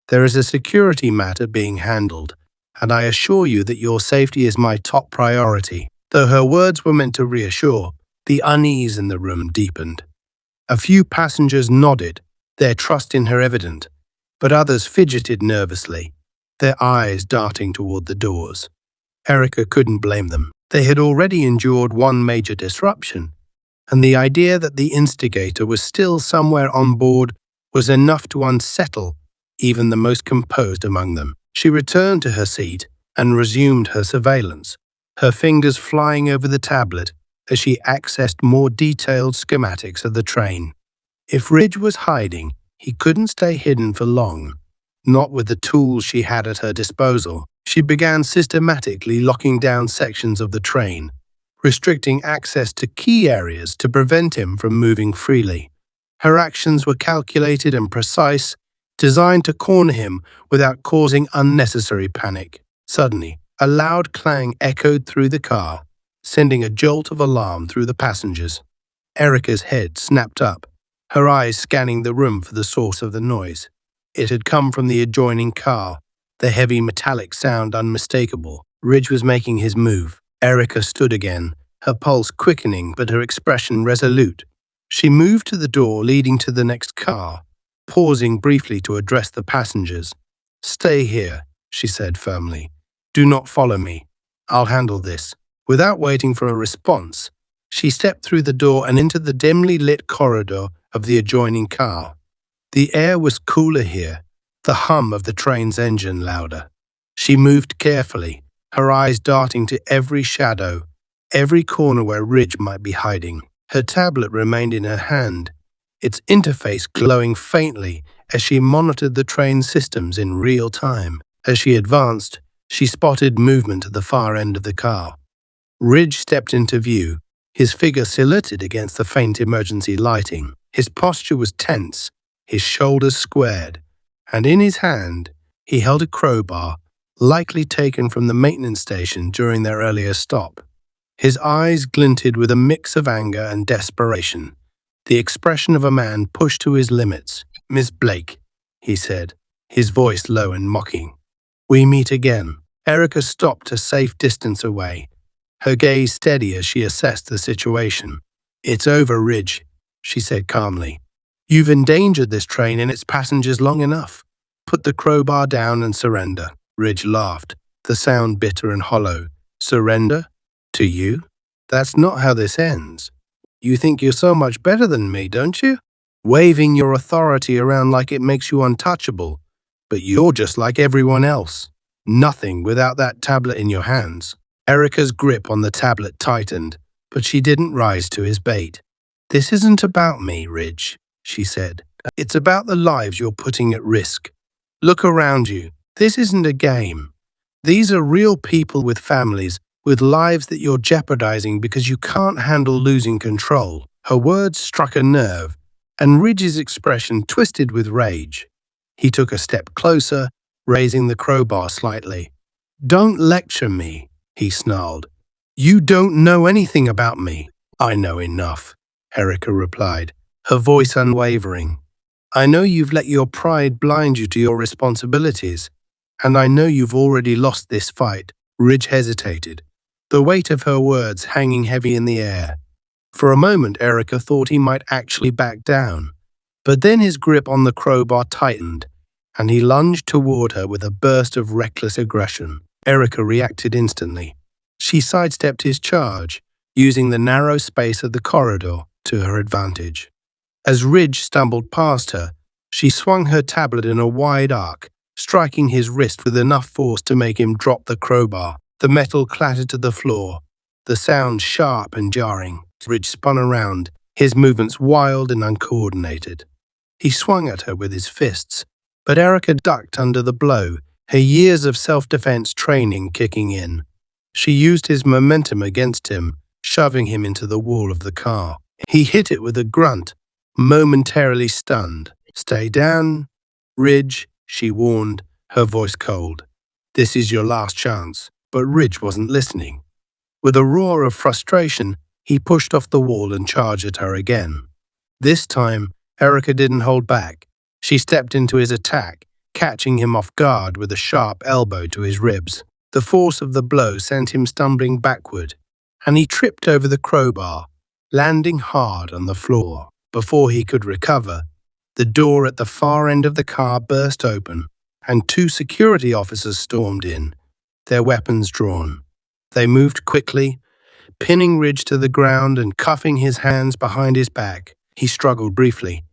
There is a security matter being handled, and I assure you that your safety is my top priority." Though her words were meant to reassure, the unease in the room deepened. A few passengers nodded, their trust in her evident, but others fidgeted nervously, their eyes darting toward the doors. Erica couldn't blame them. They had already endured one major disruption, and the idea that the instigator was still somewhere on board was enough to unsettle even the most composed among them. She returned to her seat and resumed her surveillance, her fingers flying over the tablet as she accessed more detailed schematics of the train. If Ridge was hiding, he couldn't stay hidden for long. Not with the tools she had at her disposal. She began systematically locking down sections of the train, restricting access to key areas to prevent him from moving freely. Her actions were calculated and precise, designed to corner him without causing unnecessary panic. Suddenly, a loud clang echoed through the car, sending a jolt of alarm through the passengers. Erica's head snapped up, her eyes scanning the room for the source of the noise. It had come from the adjoining car, the heavy metallic sound unmistakable. Ridge was making his move. Erica stood again, her pulse quickening but her expression resolute. She moved to the door leading to the next car, pausing briefly to address the passengers. "Stay here," she said firmly. "Do not follow me. I'll handle this." Without waiting for a response, she stepped through the door and into the dimly lit corridor of the adjoining car. The air was cooler here, the hum of the train's engine louder. She moved carefully, her eyes darting to every shadow, every corner where Ridge might be hiding. Her tablet remained in her hand, its interface glowing faintly as she monitored the train's systems in real time. As she advanced, she spotted movement at the far end of the car. Ridge stepped into view, his figure silhouetted against the faint emergency lighting. His posture was tense, his shoulders squared, and in his hand he held a crowbar, likely taken from the maintenance station during their earlier stop. His eyes glinted with a mix of anger and desperation, the expression of a man pushed to his limits. "Miss Blake," he said, his voice low and mocking. "We meet again." Erica stopped a safe distance away, her gaze steady as she assessed the situation. "It's over, Ridge," she said calmly. "You've endangered this train and its passengers long enough. Put the crowbar down and surrender." Ridge laughed, the sound bitter and hollow. "Surrender? To you? That's not how this ends. You think you're so much better than me, don't you? Waving your authority around like it makes you untouchable. But you're just like everyone else. Nothing without that tablet in your hands." Erica's grip on the tablet tightened, but she didn't rise to his bait. "This isn't about me, Ridge," she said. "It's about the lives you're putting at risk. Look around you. This isn't a game. These are real people with families, with lives that you're jeopardizing because you can't handle losing control." Her words struck a nerve, and Ridge's expression twisted with rage. He took a step closer, raising the crowbar slightly. "Don't lecture me," he snarled. "You don't know anything about me." "I know enough," Erica replied, her voice unwavering. "I know you've let your pride blind you to your responsibilities, and I know you've already lost this fight." Ridge hesitated, the weight of her words hanging heavy in the air. For a moment, Erica thought he might actually back down, but then his grip on the crowbar tightened, and he lunged toward her with a burst of reckless aggression. Erica reacted instantly. She sidestepped his charge, using the narrow space of the corridor to her advantage. As Ridge stumbled past her, she swung her tablet in a wide arc, striking his wrist with enough force to make him drop the crowbar. The metal clattered to the floor, the sound sharp and jarring. Ridge spun around, his movements wild and uncoordinated. He swung at her with his fists, but Erica ducked under the blow, her years of self-defense training kicking in. She used his momentum against him, shoving him into the wall of the car. He hit it with a grunt, momentarily stunned. "Stay down, Ridge," she warned, her voice cold. "This is your last chance." But Ridge wasn't listening. With a roar of frustration, he pushed off the wall and charged at her again. This time, Erica didn't hold back. She stepped into his attack, catching him off guard with a sharp elbow to his ribs. The force of the blow sent him stumbling backward, and he tripped over the crowbar, landing hard on the floor. Before he could recover, the door at the far end of the car burst open, and 2 security officers stormed in, their weapons drawn. They moved quickly, pinning Ridge to the ground and cuffing his hands behind his back. He struggled briefly,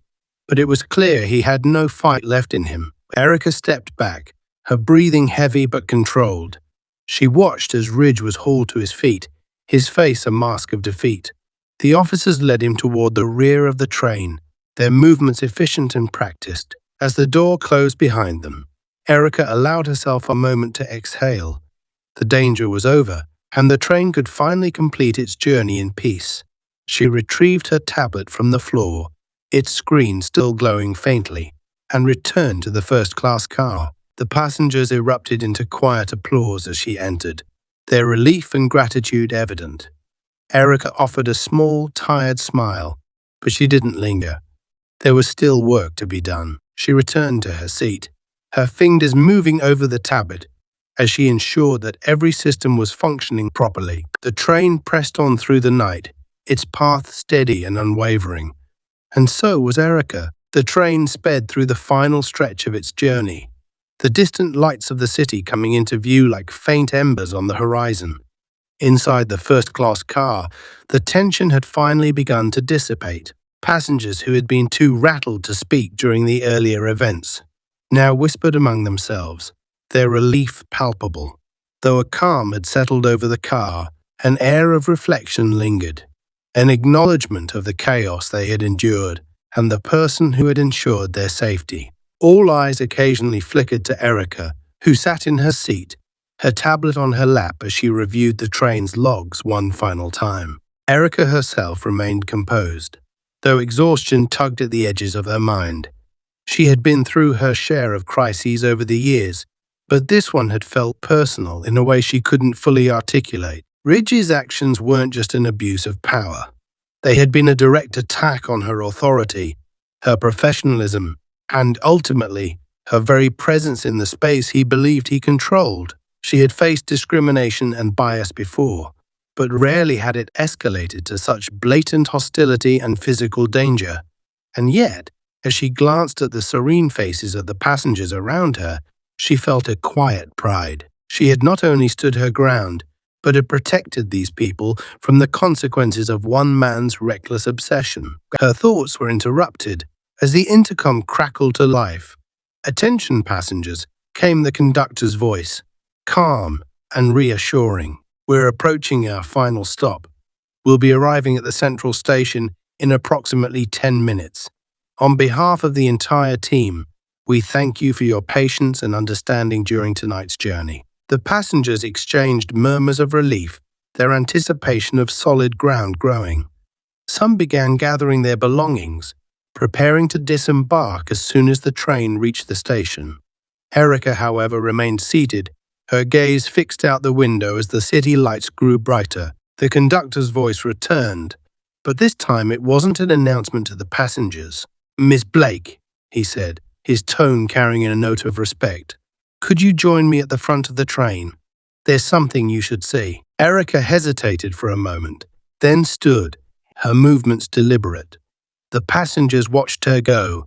but it was clear he had no fight left in him. Erica stepped back, her breathing heavy but controlled. She watched as Ridge was hauled to his feet, his face a mask of defeat. The officers led him toward the rear of the train, their movements efficient and practiced. As the door closed behind them, Erica allowed herself a moment to exhale. The danger was over, and the train could finally complete its journey in peace. She retrieved her tablet from the floor, its screen still glowing faintly, and returned to the first-class car. The passengers erupted into quiet applause as she entered, their relief and gratitude evident. Erica offered a small, tired smile, but she didn't linger. There was still work to be done. She returned to her seat, her fingers moving over the tablet as she ensured that every system was functioning properly. The train pressed on through the night, its path steady and unwavering. And so was Erica. The train sped through the final stretch of its journey, the distant lights of the city coming into view like faint embers on the horizon. Inside the first-class car, the tension had finally begun to dissipate. Passengers who had been too rattled to speak during the earlier events now whispered among themselves, their relief palpable. Though a calm had settled over the car, an air of reflection lingered, an acknowledgement of the chaos they had endured and the person who had ensured their safety. All eyes occasionally flickered to Erica, who sat in her seat, her tablet on her lap as she reviewed the train's logs one final time. Erica herself remained composed, though exhaustion tugged at the edges of her mind. She had been through her share of crises over the years, but this one had felt personal in a way she couldn't fully articulate. Ridge's actions weren't just an abuse of power. They had been a direct attack on her authority, her professionalism, and ultimately, her very presence in the space he believed he controlled. She had faced discrimination and bias before, but rarely had it escalated to such blatant hostility and physical danger. And yet, as she glanced at the serene faces of the passengers around her, she felt a quiet pride. She had not only stood her ground, but had protected these people from the consequences of one man's reckless obsession. Her thoughts were interrupted as the intercom crackled to life. "Attention passengers," came the conductor's voice, calm and reassuring. "We're approaching our final stop. We'll be arriving at the central station in approximately 10 minutes. On behalf of the entire team, we thank you for your patience and understanding during tonight's journey." The passengers exchanged murmurs of relief, their anticipation of solid ground growing. Some began gathering their belongings, preparing to disembark as soon as the train reached the station. Erica, however, remained seated, her gaze fixed out the window as the city lights grew brighter. The conductor's voice returned, but this time it wasn't an announcement to the passengers. "Miss Blake," he said, his tone carrying a note of respect, "could you join me at the front of the train? There's something you should see." Erica hesitated for a moment, then stood, her movements deliberate. The passengers watched her go,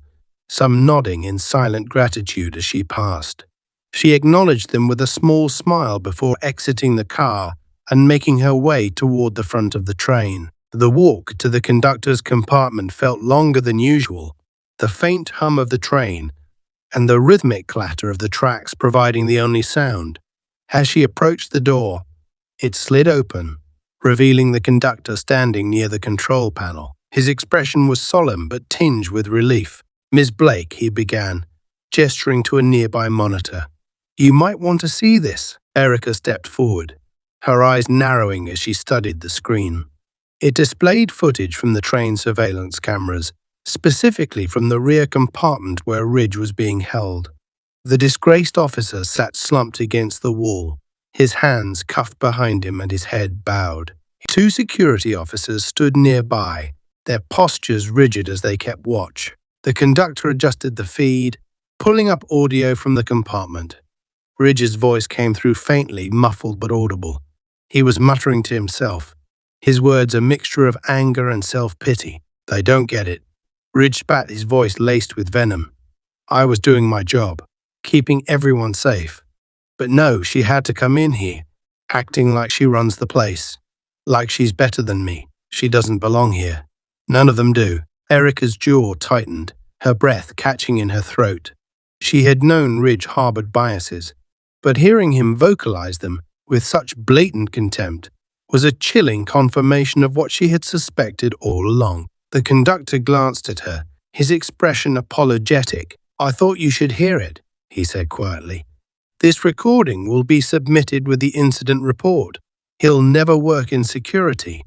some nodding in silent gratitude as she passed. She acknowledged them with a small smile before exiting the car and making her way toward the front of the train. The walk to the conductor's compartment felt longer than usual, the faint hum of the train and the rhythmic clatter of the tracks providing the only sound. As she approached the door, it slid open, revealing the conductor standing near the control panel. His expression was solemn but tinged with relief. "Miss Blake," he began, gesturing to a nearby monitor. "You might want to see this." Erica stepped forward, her eyes narrowing as she studied the screen. It displayed footage from the train surveillance cameras, specifically from the rear compartment where Ridge was being held. The disgraced officer sat slumped against the wall, his hands cuffed behind him and his head bowed. Two security officers stood nearby, their postures rigid as they kept watch. The conductor adjusted the feed, pulling up audio from the compartment. Ridge's voice came through faintly, muffled but audible. He was muttering to himself, his words a mixture of anger and self-pity. "They don't get it." Ridge spat, his voice laced with venom. "I was doing my job, keeping everyone safe. But no, she had to come in here, acting like she runs the place. Like she's better than me. She doesn't belong here. None of them do." Erica's jaw tightened, her breath catching in her throat. She had known Ridge harbored biases, but hearing him vocalize them with such blatant contempt was a chilling confirmation of what she had suspected all along. The conductor glanced at her, his expression apologetic. "I thought you should hear it," he said quietly. "This recording will be submitted with the incident report. He'll never work in security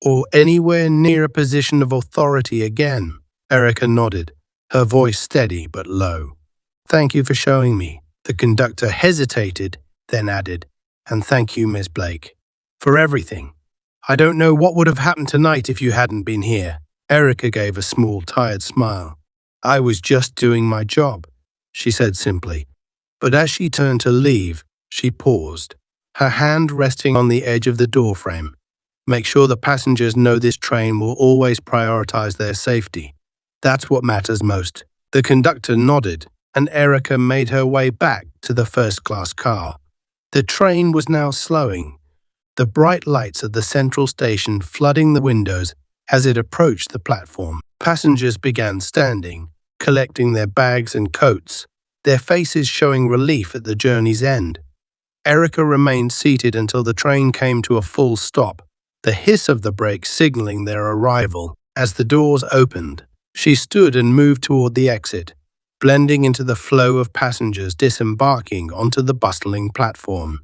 or anywhere near a position of authority again." Erica nodded, her voice steady but low. "Thank you for showing me." The conductor hesitated, then added, "And thank you, Miss Blake, for everything. I don't know what would have happened tonight if you hadn't been here." Erica gave a small, tired smile. "I was just doing my job," she said simply. But as she turned to leave, she paused, her hand resting on the edge of the doorframe. "Make sure the passengers know this train will always prioritize their safety. That's what matters most." The conductor nodded, and Erica made her way back to the first-class car. The train was now slowing, the bright lights of the central station flooding the windows As it approached the platform, passengers began standing, collecting their bags and coats, their faces showing relief at the journey's end. Erica remained seated until the train came to a full stop, the hiss of the brakes signaling their arrival. As the doors opened, she stood and moved toward the exit, blending into the flow of passengers disembarking onto the bustling platform.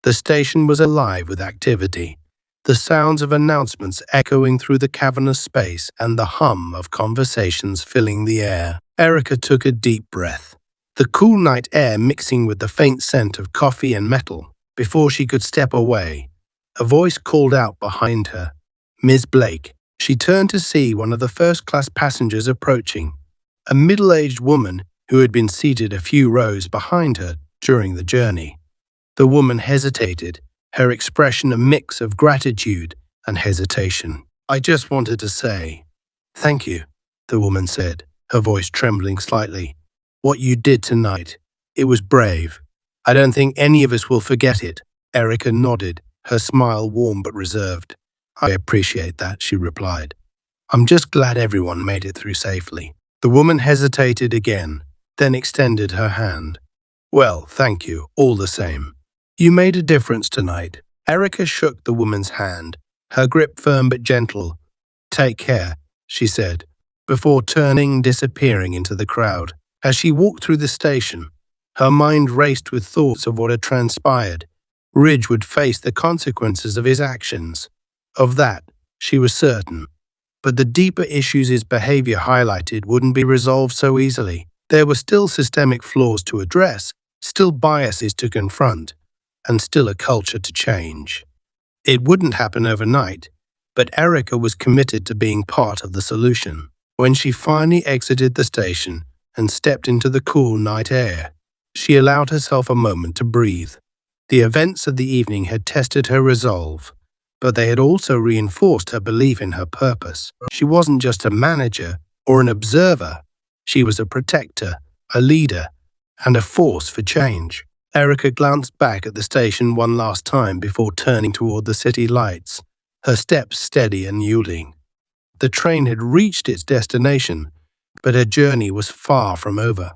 The station was alive with activity, the sounds of announcements echoing through the cavernous space and the hum of conversations filling the air. Erica took a deep breath, the cool night air mixing with the faint scent of coffee and metal. Before she could step away, a voice called out behind her, "Miss Blake." She turned to see one of the first-class passengers approaching, a middle-aged woman who had been seated a few rows behind her during the journey. The woman hesitated, her expression a mix of gratitude and hesitation. "I just wanted to say, thank you," the woman said, her voice trembling slightly. "What you did tonight, it was brave. I don't think any of us will forget it." Erica nodded, her smile warm but reserved. "I appreciate that," she replied. "I'm just glad everyone made it through safely." The woman hesitated again, then extended her hand. "Well, thank you, all the same. You made a difference tonight." Erica shook the woman's hand, her grip firm but gentle. "Take care," she said, before turning and disappearing into the crowd. As she walked through the station, her mind raced with thoughts of what had transpired. Ridge would face the consequences of his actions. Of that, she was certain. But the deeper issues his behavior highlighted wouldn't be resolved so easily. There were still systemic flaws to address, still biases to confront, and still a culture to change. It wouldn't happen overnight, but Erica was committed to being part of the solution. When she finally exited the station and stepped into the cool night air, she allowed herself a moment to breathe. The events of the evening had tested her resolve, but they had also reinforced her belief in her purpose. She wasn't just a manager or an observer, she was a protector, a leader, and a force for change. Erica glanced back at the station one last time before turning toward the city lights, her steps steady and yielding. The train had reached its destination, but her journey was far from over.